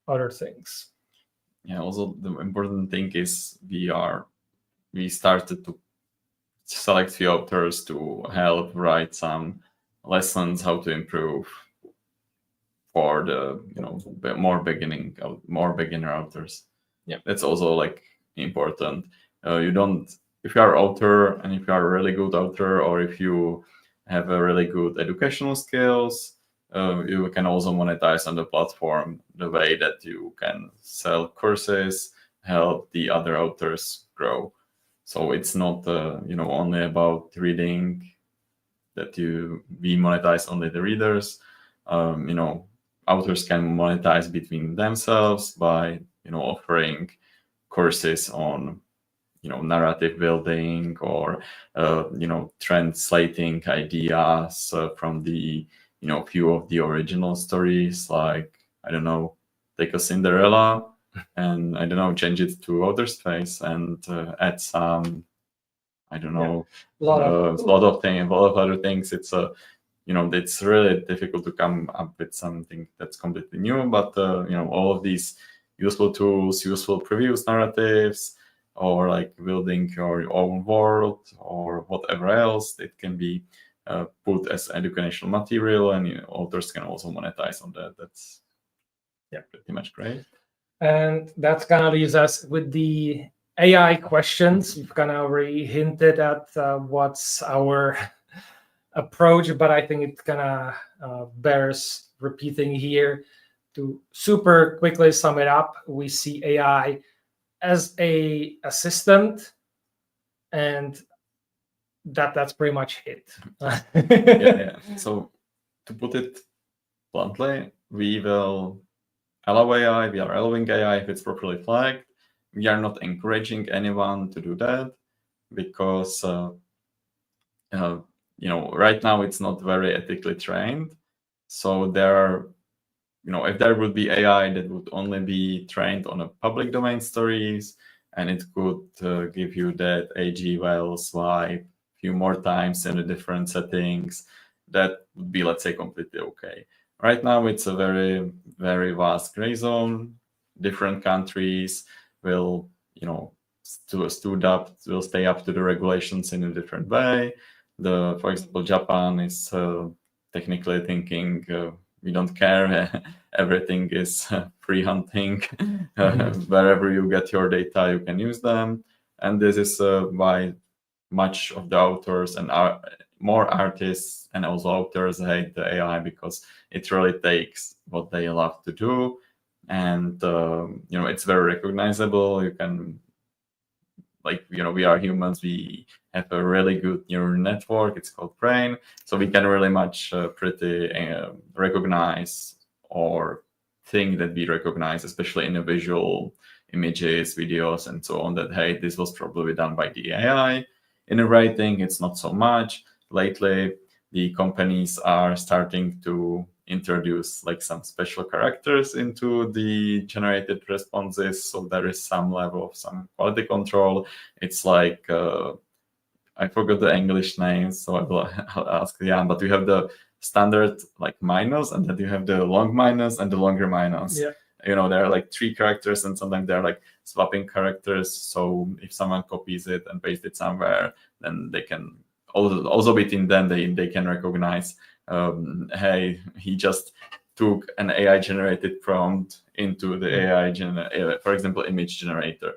other things. Yeah, also the important thing is we started to select few authors to help write some lessons how to improve for the more beginner authors. Yeah, that's also like important. If you are author and if you are a really good author, or if you have a really good educational skills, you can also monetize on the platform the way that you can sell courses, help the other authors grow. So it's not only about reading that we monetize only the readers. Authors can monetize between themselves by offering courses on narrative building or translating ideas from the few of the original stories, like take a Cinderella and change it to outer space and add some a lot of other things. It's it's really difficult to come up with something that's completely new, but all of these useful tools, useful previous narratives, or like building your own world or whatever else, it can be put as educational material, and authors can also monetize on that. That's pretty much great. And that kind of leaves us with the AI questions. We've kind of already hinted at what's our approach, but I think it kind of bears repeating here. To super quickly sum it up, we see AI as a assistant, and that's pretty much it. yeah. So to put it bluntly, we will allow AI, we are allowing AI if it's properly flagged. We are not encouraging anyone to do that because right now it's not very ethically trained. So there are if there would be AI that would only be trained on a public domain stories, and it could give you that AG well swipe a few more times in the different settings, that would be, let's say, completely okay. Right now, it's a very, very vast gray zone. Different countries will, will stay up to the regulations in a different way. For example, Japan is technically thinking we don't care. Everything is free hunting. Wherever you get your data, you can use them. And this is why much of the authors and more artists and also authors hate the AI, because it really takes what they love to do. And, it's very recognizable. You can, we are humans, we have a really good neural network. It's called brain. So we can really much pretty recognize or think that we recognize, especially in the visual images, videos, and so on, that, hey, this was probably done by the AI. In the writing, it's not so much. Lately, the companies are starting to introduce some special characters into the generated responses, so there is some level of some quality control. It's like I forgot the English name, so I'll ask Jan, but you have the standard minus, and then you have the long minus and the longer minus. Yeah. There are 3 characters, and sometimes they're swapping characters. So if someone copies it and pastes it somewhere, then they can also within them they can recognize, hey, he just took an AI generated prompt into the AI for example, image generator.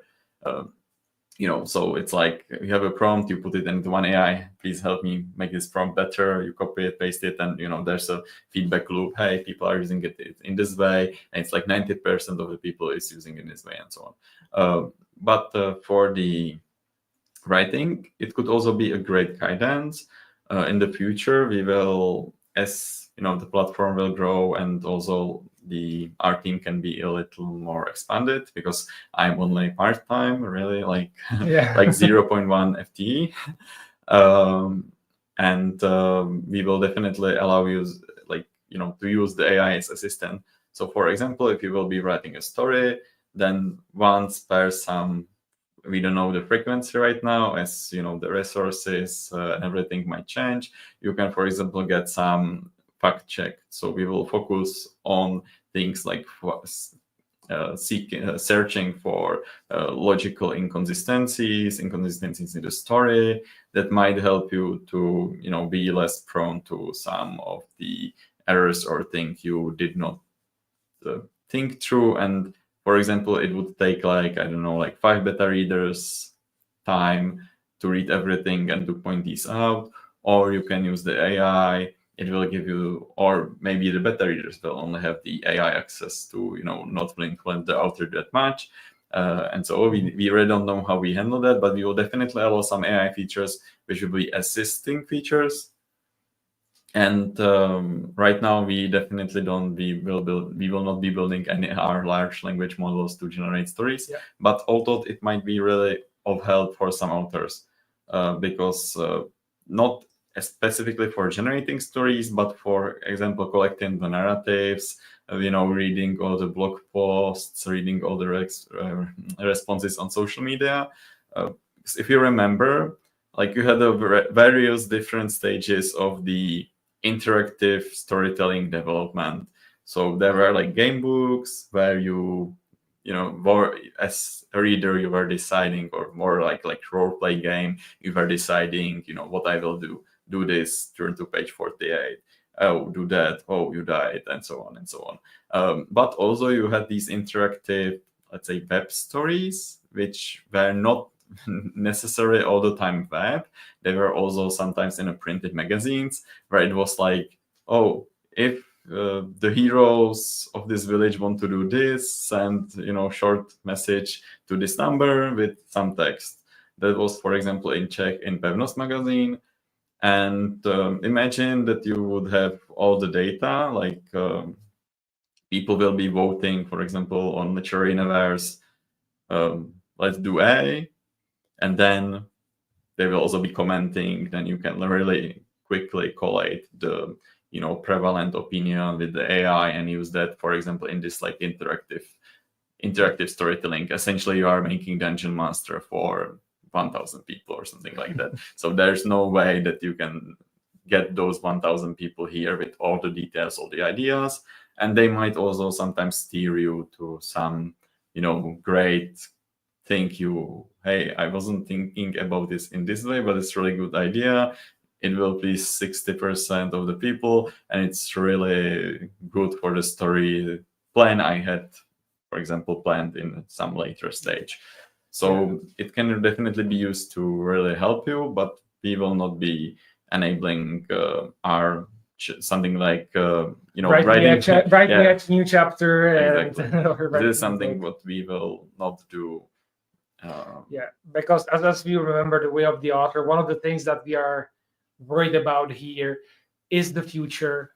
So it's like you have a prompt, you put it into one AI, please help me make this prompt better. You copy it, paste it, and there's a feedback loop. Hey, people are using it in this way, and it's 90% of the people is using it in this way, and so on. But for the writing, it could also be a great guidance. In the future, we will, as the platform will grow, and also our team can be a little more expanded, because I'm only part-time, really, 0.1 FTE. And we will definitely allow you to use the AI as assistant. So for example, if you will be writing a story, then once per some, we don't know the frequency right now, as the resources, everything might change. You can, for example, get some fact check. So we will focus on things like searching for logical inconsistencies in the story, that might help you to be less prone to some of the errors or things you did not think through. And for example, it would take 5 beta readers time to read everything and to point these out. Or you can use the AI. It will give you, or maybe the beta readers will only have the AI access to, not influence the author that much. And so we really don't know how we handle that, but we will definitely allow some AI features which will be assisting features. And right now, we definitely we will not be building any our large language models to generate stories. Yeah. But although it might be really of help for some authors, because not specifically for generating stories, but for example, collecting the narratives, reading all the blog posts, reading all the responses on social media. If you remember, you had various different stages of the interactive storytelling development. So there were game books where more as a reader you were deciding, or more like role play game, you were deciding, what I will do this, turn to page 48, oh, do that, oh, you died, and so on and so on. But also you had these interactive, let's say, web stories, which were not necessarily all the time web. They were also sometimes in a printed magazines, where it was oh, if the heroes of this village want to do this, send short message to this number with some text. That was, for example, in Czech in Pevnost magazine. And imagine that you would have all the data, people will be voting, for example, on literary universe, let's do A, and then they will also be commenting. Then you can really quickly collate the prevalent opinion with the AI and use that, for example, in this like interactive storytelling. Essentially, you are making Dungeon Master for 1,000 people or something like that. So there's no way that you can get those 1,000 people here with all the details, all the ideas, and they might also sometimes steer you to some, great thing. Hey, I wasn't thinking about this in this way, but it's a really good idea. It will please 60% of the people, and it's really good for the story plan I had, for example, planned in some later stage. So it can definitely be used to really help you, but we will not be enabling something like writing a new chapter. Exactly. And this is something what we will not do. Because as we remember the way of the author, one of the things that we are worried about here is the future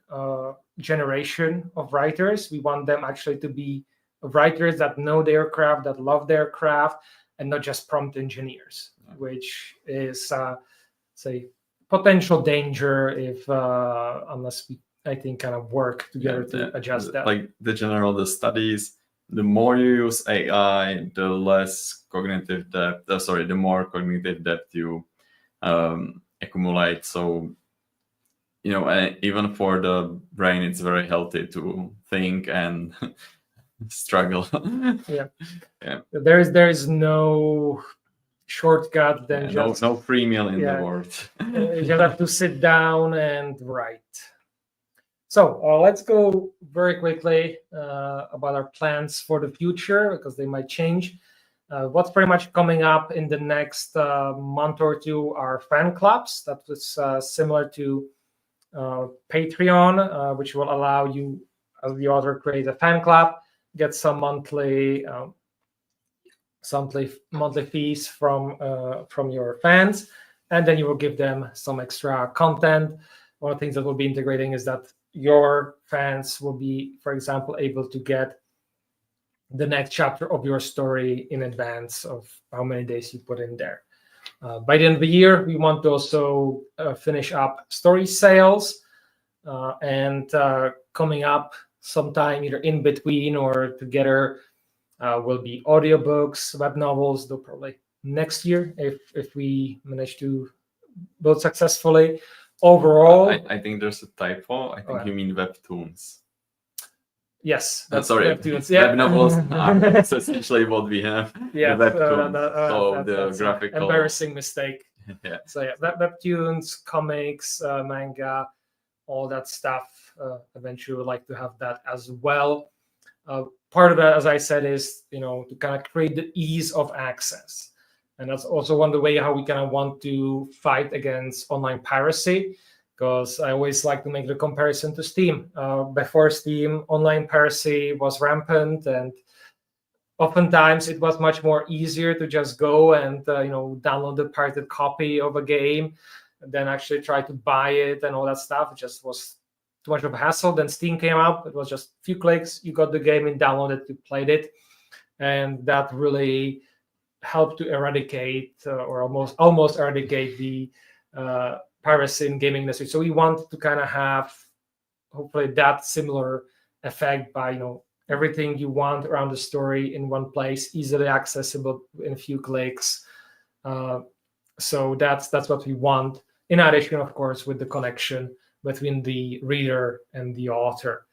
generation of writers. We want them actually to be writers that know their craft, that love their craft, and not just prompt engineers, which is say potential danger if unless we, I think, kind of work together to adjust that. Like the studies, the more you use AI, the less cognitive depth. The more cognitive depth you accumulate. So even for the brain, it's very healthy to think and struggle. There is no shortcut than just no free meal in the world. You just have to sit down and write. So let's go very quickly about our plans for the future, because they might change. What's pretty much coming up in the next month or two are fan clubs. That was similar to Patreon, which will allow you, as the author, create a fan club, get some monthly fees from your fans, and then you will give them some extra content. One of the things that we'll be integrating is that your fans will be, for example, able to get the next chapter of your story in advance of how many days you put in there. By the end of the year, we want to also finish up story sales, and coming up sometime either in between or together will be audiobooks, web novels, though probably next year if we manage to build successfully. Overall, I think there's a typo. I think you mean webtoons. Yes, that's sorry. Webtoons. Web novels. That's essentially what we have. Yeah, the webtoons. The graphical. Embarrassing mistake. Yeah. So webtoons, comics, manga, all that stuff. Eventually, we'd like to have that as well. Part of that, as I said, is to kind of create the ease of access. And that's also one of the ways how we kind of want to fight against online piracy, because I always like to make the comparison to Steam. Before Steam, online piracy was rampant, and oftentimes it was much more easier to just go and download the pirated copy of a game than actually try to buy it and all that stuff. It just was too much of a hassle. Then Steam came out. It was just a few clicks. You got the game and downloaded it, you played it. And that really helped to eradicate or almost eradicate the piracy in gaming industry. So we want to kind of have hopefully that similar effect by everything you want around the story in one place, easily accessible in a few clicks. So that's what we want. In addition, of course, with the connection between the reader and the author.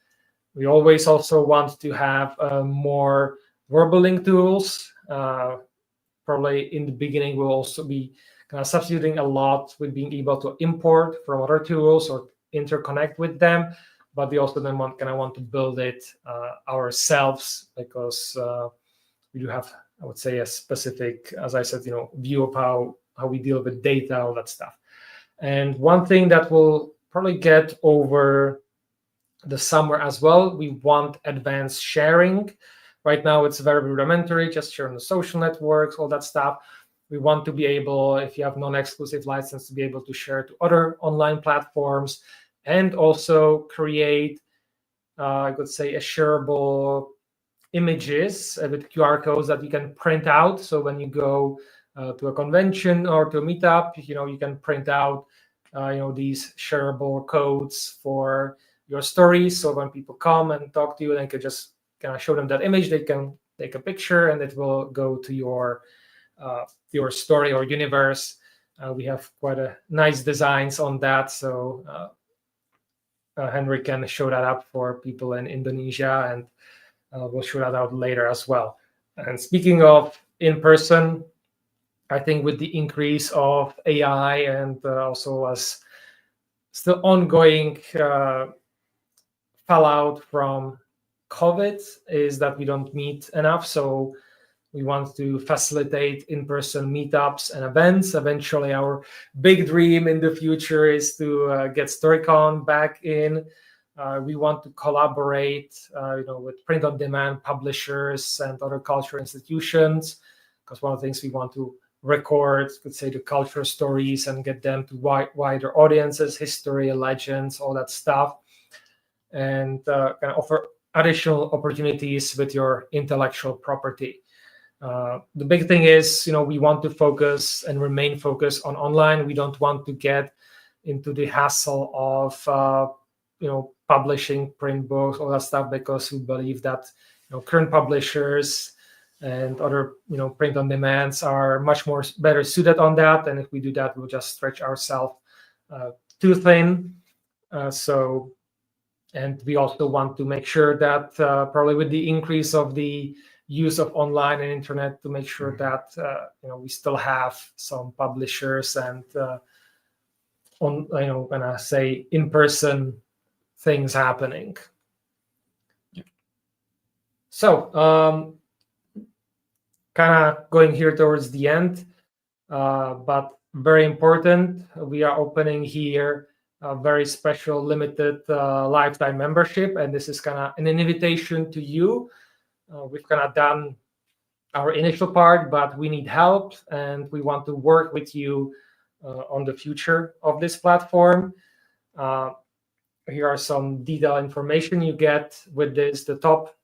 We always also want to have more verbal link tools. Probably in the beginning, we'll also be kind of substituting a lot with being able to import from other tools or interconnect with them. But we also then want to build it ourselves, because we do have, I would say, a specific, as I said, view of how we deal with data, all that stuff. And one thing that will probably get over the summer as well, we want advanced sharing. Right now, it's very rudimentary, just share on the social networks, all that stuff. We want to be able, if you have non-exclusive license, to be able to share to other online platforms, and also create, I could say, a shareable images with QR codes that you can print out. So when you go to a convention or to a meetup, you can print out these shareable codes for your stories. So when people come and talk to you, they can just kind of show them that image. They can take a picture, and it will go to your story or universe. We have quite a nice designs on that, so Henry can show that up for people in Indonesia, and we'll show that out later as well. And speaking of in person, I think with the increase of AI and also as still ongoing fallout from COVID is that we don't meet enough. So we want to facilitate in-person meetups and events. Eventually, our big dream in the future is to get Storycon back in. We want to collaborate, with print-on-demand publishers and other cultural institutions, because one of the things we want to record, let's say, the cultural stories and get them to wider audiences, history, legends, all that stuff, and kind of offer additional opportunities with your intellectual property. The big thing is, we want to focus and remain focused on online. We don't want to get into the hassle of, publishing print books, all that stuff, because we believe that, current publishers and other, print on demands are much more better suited on that. And if we do that, we'll just stretch ourselves too thin. And we also want to make sure that probably with the increase of the use of online and internet, to make sure that we still have some publishers and when I say in-person things happening. Yeah. So kind of going here towards the end, but very important, we are opening here a very special limited lifetime membership, and this is kind of an invitation to you. We've kind of done our initial part, but we need help, and we want to work with you on the future of this platform. Here are some detailed information you get with this, the top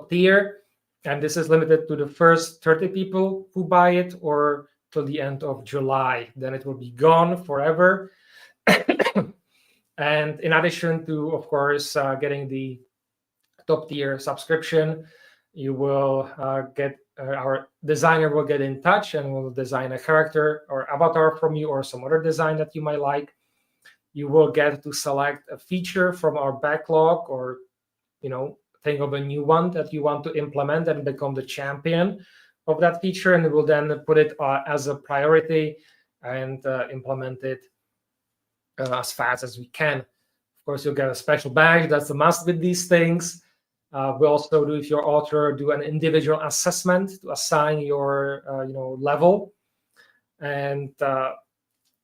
tier, and this is limited to the first 30 people who buy it, or till the end of July. Then it will be gone forever. And in addition to, of course, getting the top tier subscription, you will get our designer will get in touch and will design a character or avatar from you, or some other design that you might like. You will get to select a feature from our backlog, or think of a new one that you want to implement and become the champion of that feature, and we will then put it as a priority and implement it as fast as we can. Of course, you'll get a special badge. That's a must with these things. We also do, if your author, do an individual assessment to assign your level, and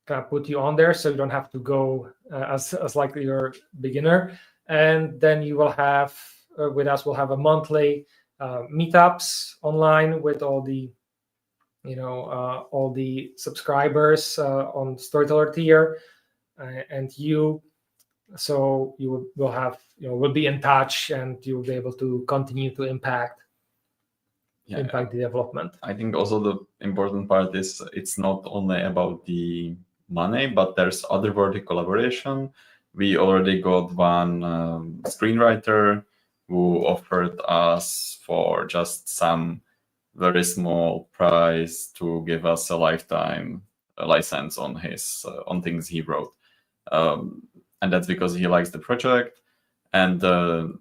kind of put you on there, so you don't have to go as like your beginner. And then you will have with us, we'll have a monthly meetups online with all the all the subscribers on Storyteller tier, and you. So you will have, we'll be in touch, and you'll be able to continue to impact the development. I think also the important part is it's not only about the money, but there's other vertical collaboration. We already got one screenwriter who offered us for just some very small price to give us a lifetime license on his on things he wrote. And that's because he likes the project, and the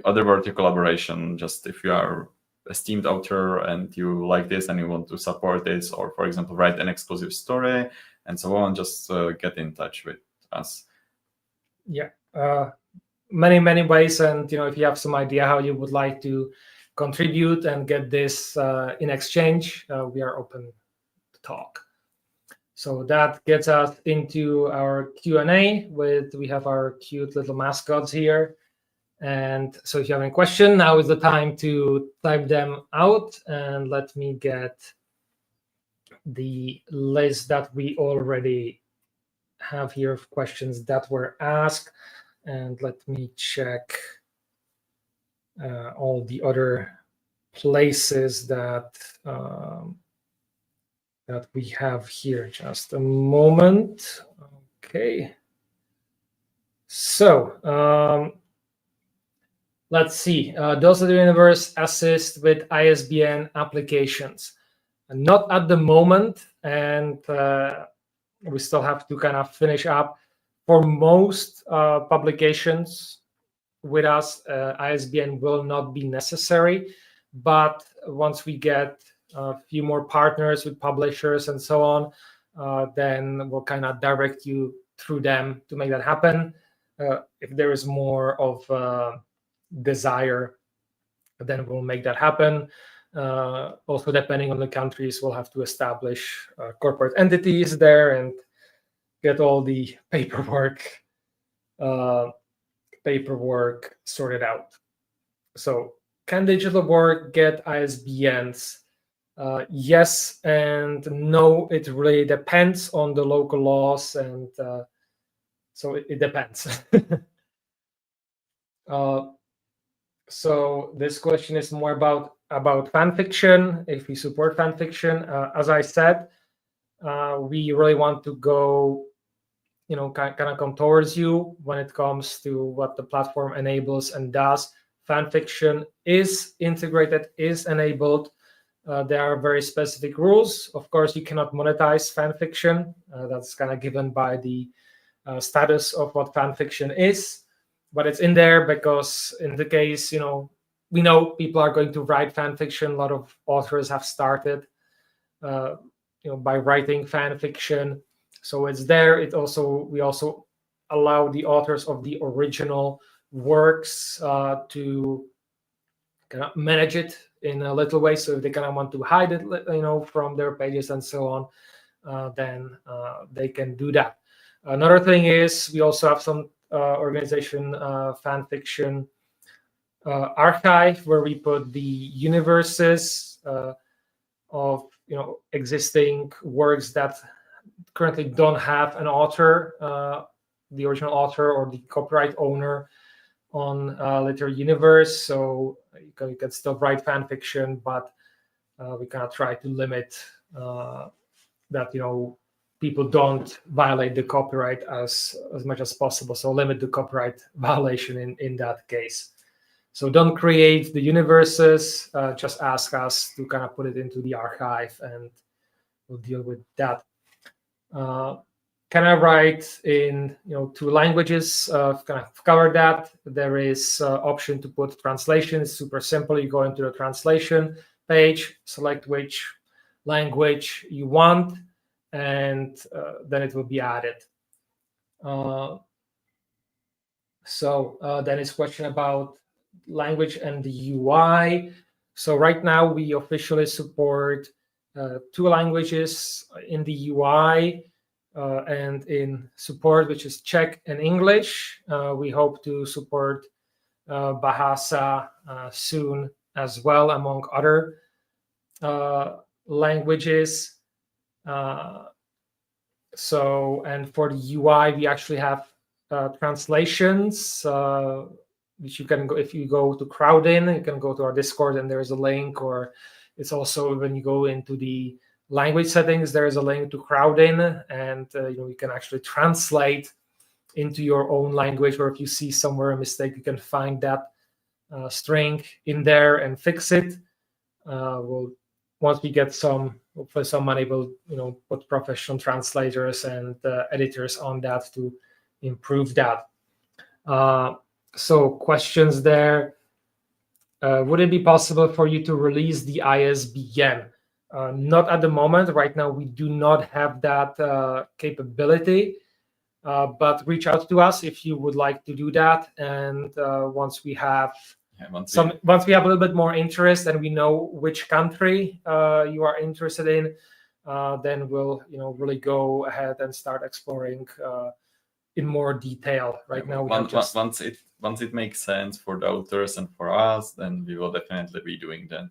other vertical collaboration. Just if you are esteemed author and you like this and you want to support this, or for example write an exclusive story and so on, just get in touch with us. Yeah, many ways, and if you have some idea how you would like to contribute and get this in exchange, we are open to talk. So that gets us into our Q&A we have our cute little mascots here. And so if you have any question, now is the time to type them out. And let me get the list that we already have here of questions that were asked. And let me check all the other places that that we have here. Just a moment. Okay. So let's see. Does the universe assist with ISBN applications? Not at the moment, and we still have to kind of finish up. For most publications with us, ISBN will not be necessary, but once we get a few more partners with publishers and so on, then we'll kind of direct you through them to make that happen. If there is more of desire, then we'll make that happen. Also, depending on the countries, we'll have to establish corporate entities there and get all the paperwork sorted out. So, can digital work get ISBNs? Yes and no. It really depends on the local laws, and so it depends. So this question is more about fan fiction, if we support fan fiction. As I said, we really want to go, kind of come towards you when it comes to what the platform enables and does. Fan fiction is integrated, is enabled. There are very specific rules. Of course, you cannot monetize fan fiction. That's kind of given by the status of what fan fiction is. But it's in there because in the case, we know people are going to write fan fiction. A lot of authors have started, by writing fan fiction. So it's there. We also allow the authors of the original works to kind of manage it in a little way. So if they kind of want to hide it, from their pages and so on, then they can do that. Another thing is we also have some organization fan fiction archive where we put the universes of existing works that currently don't have an author, the original author or the copyright owner on Literary Universe. So you can still write fan fiction, but we kind of try to limit that people don't violate the copyright as much as possible. So limit the copyright violation in that case. So don't create the universes, just ask us to kind of put it into the archive and we'll deal with that. Can I write in 2 languages? Kind of covered that. There is option to put translation. It's super simple. You go into the translation page, select which language you want, and then it will be added. So then it's question about language and the UI. So right now we officially support 2 languages in the UI and in support, which is Czech and English. We hope to support Bahasa soon as well, among other languages. So, and for the UI, we actually have translations, which you can go, if you go to Crowdin, you can go to our Discord and there's a link, or it's also when you go into the language settings, there is a link to Crowdin, and you can actually translate into your own language, or if you see somewhere a mistake, you can find that string in there and fix it. Once we get hopefully some money, we'll put professional translators and editors on that to improve that. So questions there. Would it be possible for you to release the ISBN? Not at the moment. Right now, we do not have that capability, but reach out to us if you would like to do that. And once we have once we have a little bit more interest and we know which country you are interested in, then we'll really go ahead and start exploring in more detail. Right now, once it makes sense for the authors and for us, then we will definitely be doing that.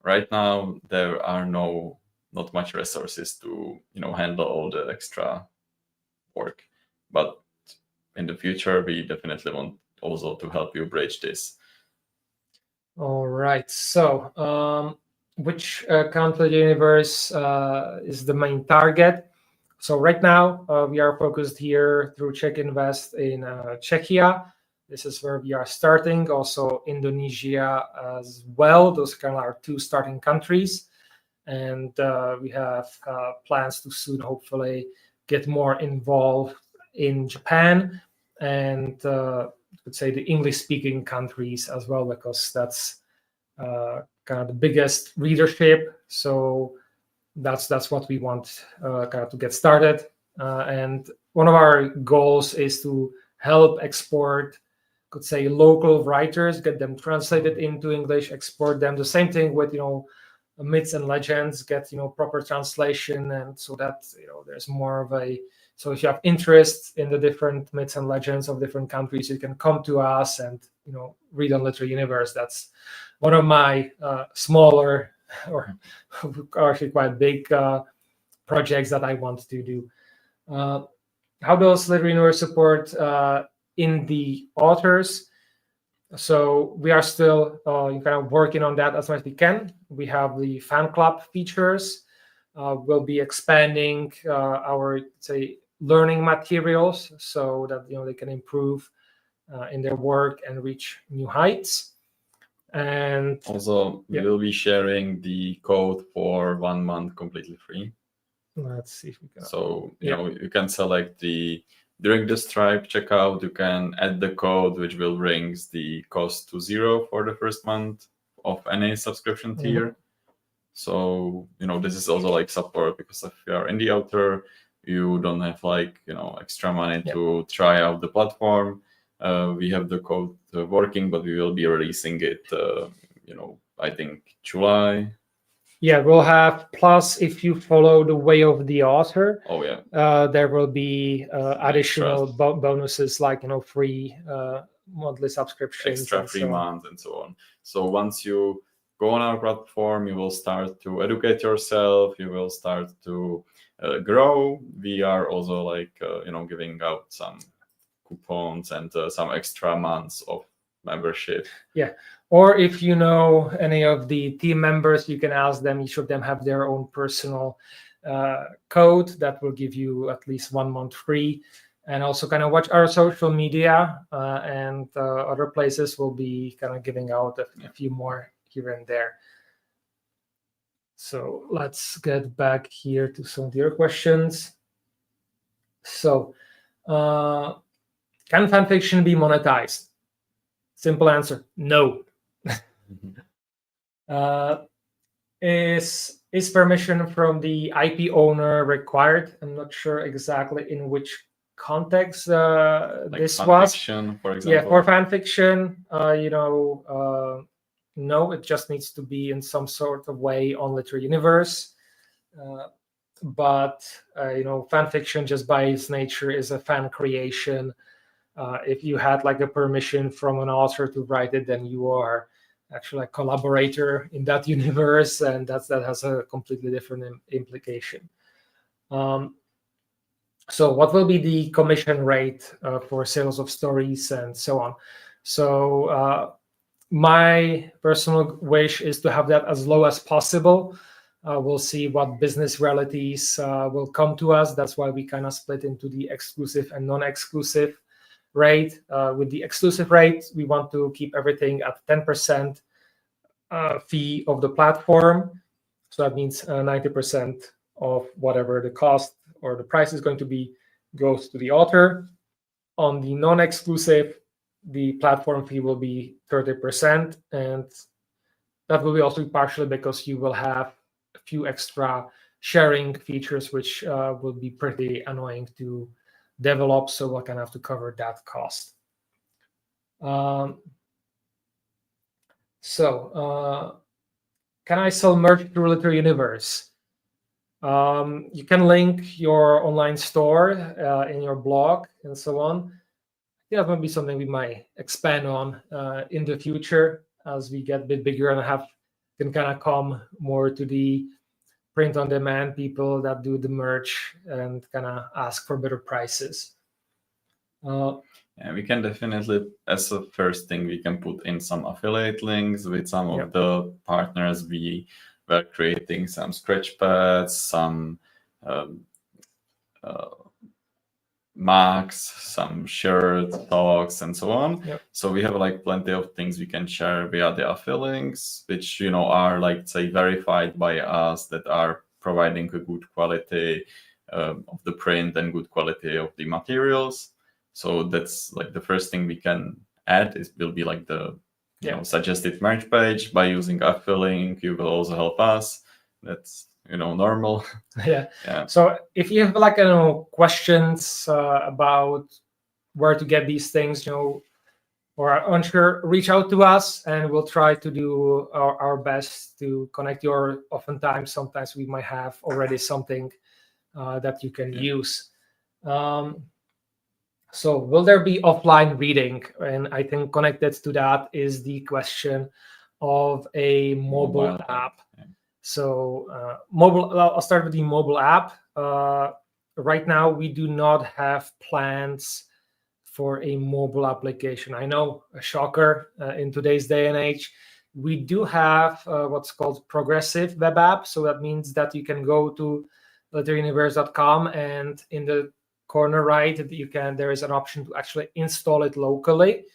Right now, there are not much resources to handle all the extra work, but in the future, we definitely want also to help you bridge this. All right. So which country universe is the main target. So right now we are focused here through Czech Invest in Czechia. This is where we are starting. Also Indonesia as well. Those kind of our two starting countries. And we have plans to soon hopefully get more involved in Japan and let's say the English-speaking countries as well, because that's kind of the biggest readership. So that's what we want kind of to get started. And one of our goals is to help export, could say, local writers, get them translated into English, export them. The same thing with myths and legends, get proper translation, and so that there's more of a. So if you have interest in the different myths and legends of different countries, you can come to us and read on Literary Universe. That's one of my smaller or actually quite big projects that I want to do. How does Literary Universe support indie authors? So we are still kind of working on that as much as we can. We have the fan club features. We'll be expanding our learning materials so that they can improve in their work and reach new heights. And also, we will be sharing the code for 1 month completely free. Let's see if we can. So you can select during the Stripe checkout, you can add the code, which will bring the cost to 0 for the first month of any subscription tier. So this is also support, because if you are indie author, you don't have extra money to try out the platform. We have the code working, but we will be releasing it I think July. Yeah, we'll have, plus if you follow the way of the author, there will be additional bonuses like free monthly subscriptions, extra free month, and so on. So once you go on our platform, you will start to educate yourself, you will start to grow. We are also giving out some coupons and some extra months of membership. Yeah. Or if you know any of the team members, you can ask them. Each of them have their own personal code that will give you at least 1 month free. And also kind of watch our social media and other places will be kind of giving out a few more here and there. So let's get back here to some of your questions. So can fan fiction be monetized? Simple answer, no. Is permission from the IP owner required? I'm not sure exactly in which context this was. Fiction, for example. Yeah, for fan fiction, no, it just needs to be in some sort of way on Literary Universe. But fan fiction just by its nature is a fan creation. If you had a permission from an author to write it, then you are actually a collaborator in that universe, and that has a completely different implication. So what will be the commission rate for sales of stories and so on? So my personal wish is to have that as low as possible. We'll see what business realities will come to us. That's why we kind of split into the exclusive and non-exclusive rate. With the exclusive rate, we want to keep everything at 10% fee of the platform. So that means 90% of whatever the cost or the price is going to be goes to the author. On the non-exclusive, the platform fee will be 30%, and that will be also partially because you will have a few extra sharing features, which will be pretty annoying to develop, so we'll kind of have to cover that cost. Can I sell merch through Literary Universe? You can link your online store in your blog and so on. Yeah, that might be something we might expand on in the future as we get a bit bigger and can kind of come more to the print on demand people that do the merch and kind of ask for better prices. Yeah, we can definitely, as a first thing, we can put in some affiliate links with some of the partners we we're creating some scratch pads, some mugs, some shirts, socks, and so on. Yep. So we have like plenty of things we can share via the affiliate links, which are like say verified by us, that are providing a good quality of the print and good quality of the materials. So that's like the first thing we can add will be like the suggested merch page. By using affiliate link, you will also help us. That's normal. Yeah. Yeah. So if you have like questions about where to get these things, or are unsure, reach out to us and we'll try to do our best to connect you. Or oftentimes, sometimes we might have already something that you can use. So will there be offline reading? And I think connected to that is the question of a mobile app. Yeah. So I'll start with the mobile app. Right now, we do not have plans for a mobile application. I know, a shocker in today's day and age. We do have what's called progressive web app. So that means that you can go to letteruniverse.com, and in the corner right, there is an option to actually install it locally.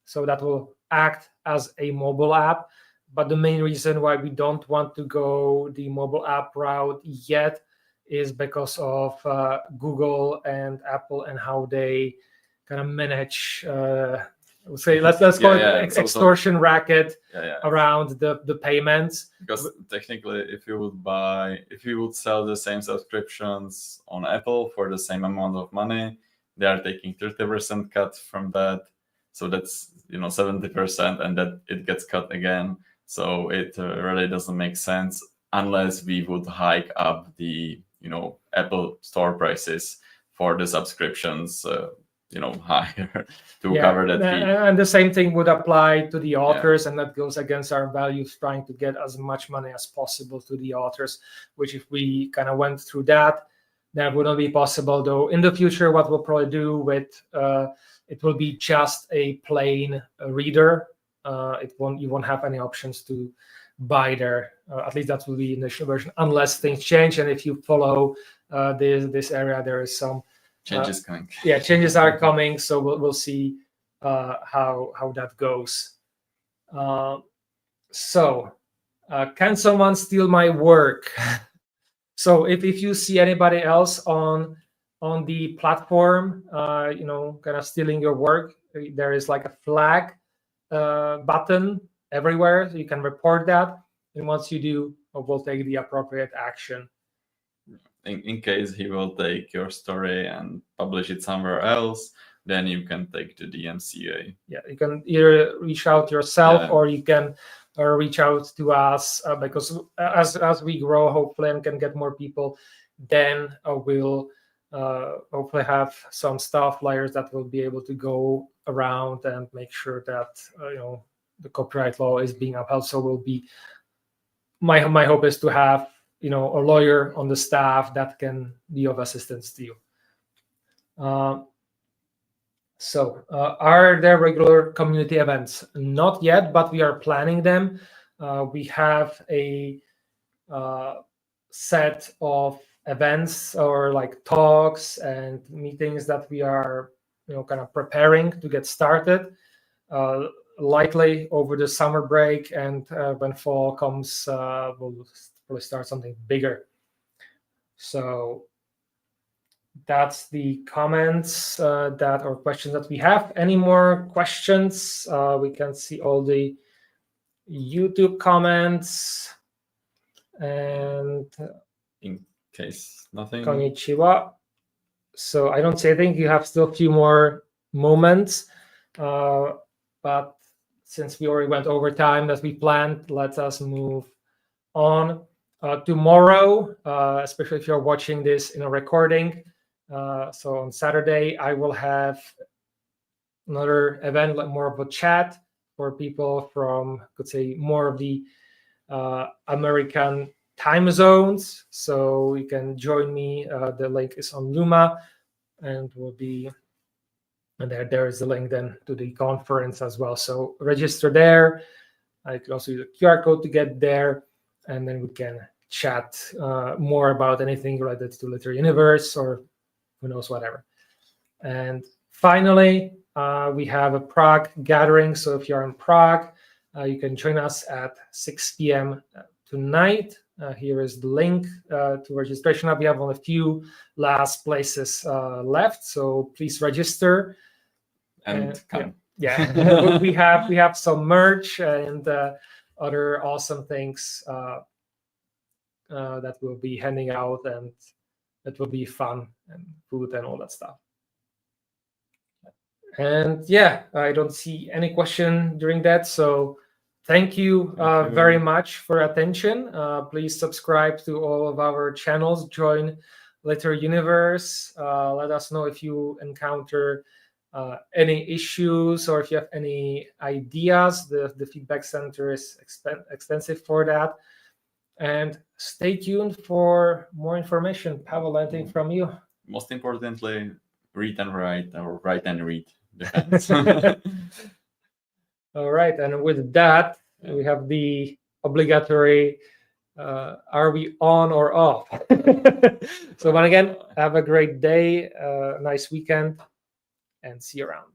So that will act as a mobile app. But the main reason why we don't want to go the mobile app route yet is because of Google and Apple and how they kind of manage, let's call it extortion racket around the payments. Because technically, if you would sell the same subscriptions on Apple for the same amount of money, they are taking 30% cut from that. So that's 70%, and that it gets cut again. So it really doesn't make sense unless we would hike up the Apple Store prices for the subscriptions higher to cover that fee. And the same thing would apply to the authors, and that goes against our values, trying to get as much money as possible to the authors, which if we kind of went through that wouldn't be possible. Though in the future, what we'll probably do with it will be just a plain reader. You won't have any options to buy there. At least that will be in the initial version, unless things change. And if you follow this area, there is some changes coming. Yeah, changes are coming. So we'll see how that goes. Can someone steal my work? So if you see anybody else on the platform, kind of stealing your work, there is like a flag button everywhere, so you can report that, and once you do, we'll take the appropriate action. In case he will take your story and publish it somewhere else, then you can take to the DMCA. Yeah, you can either reach out yourself or you can reach out to us, because as we grow, hopefully, and can get more people, then we'll hopefully have some staff layers that will be able to go around and make sure that the copyright law is being upheld. So we'll be my hope is to have a lawyer on the staff that can be of assistance to you. Are there regular community events? Not yet, but we are planning them. We have a set of events or like talks and meetings that we are kind of preparing to get started, likely over the summer break, and when fall comes, we'll probably start something bigger. So that's the comments or questions that we have. Any more questions? We can see all the YouTube comments. And in case nothing. Konnichiwa. So I don't say anything. You have still a few more moments, but since we already went over time that we planned, let us move on. Tomorrow, especially if you're watching this in a recording, so on Saturday, I will have another event, like more of a chat for people from, could say, more of the American time zones. So you can join me. The link is on Luma, and there is the link then to the conference as well. So register there. I can also use a QR code to get there. and then we can chat more about anything related to Literary Universe or who knows, whatever. And finally, we have a Prague gathering. So if you're in Prague, you can join us at 6 p.m. tonight. Here is the link to registration. We have only a few last places left, so please register. And come. Yeah. we have some merch and other awesome things that we'll be handing out, and it will be fun and food and all that stuff. And yeah, I don't see any question during that. So thank you very much for attention. Please subscribe to all of our channels. Join Literary Universe. Let us know if you encounter any issues or if you have any ideas. The feedback center is extensive for that. And stay tuned for more information. Pavel, anything from you? Most importantly, read and write, or write and read. All right, and with that, we have the obligatory are we on or off? So, but again, have a great day, nice weekend, and see you around.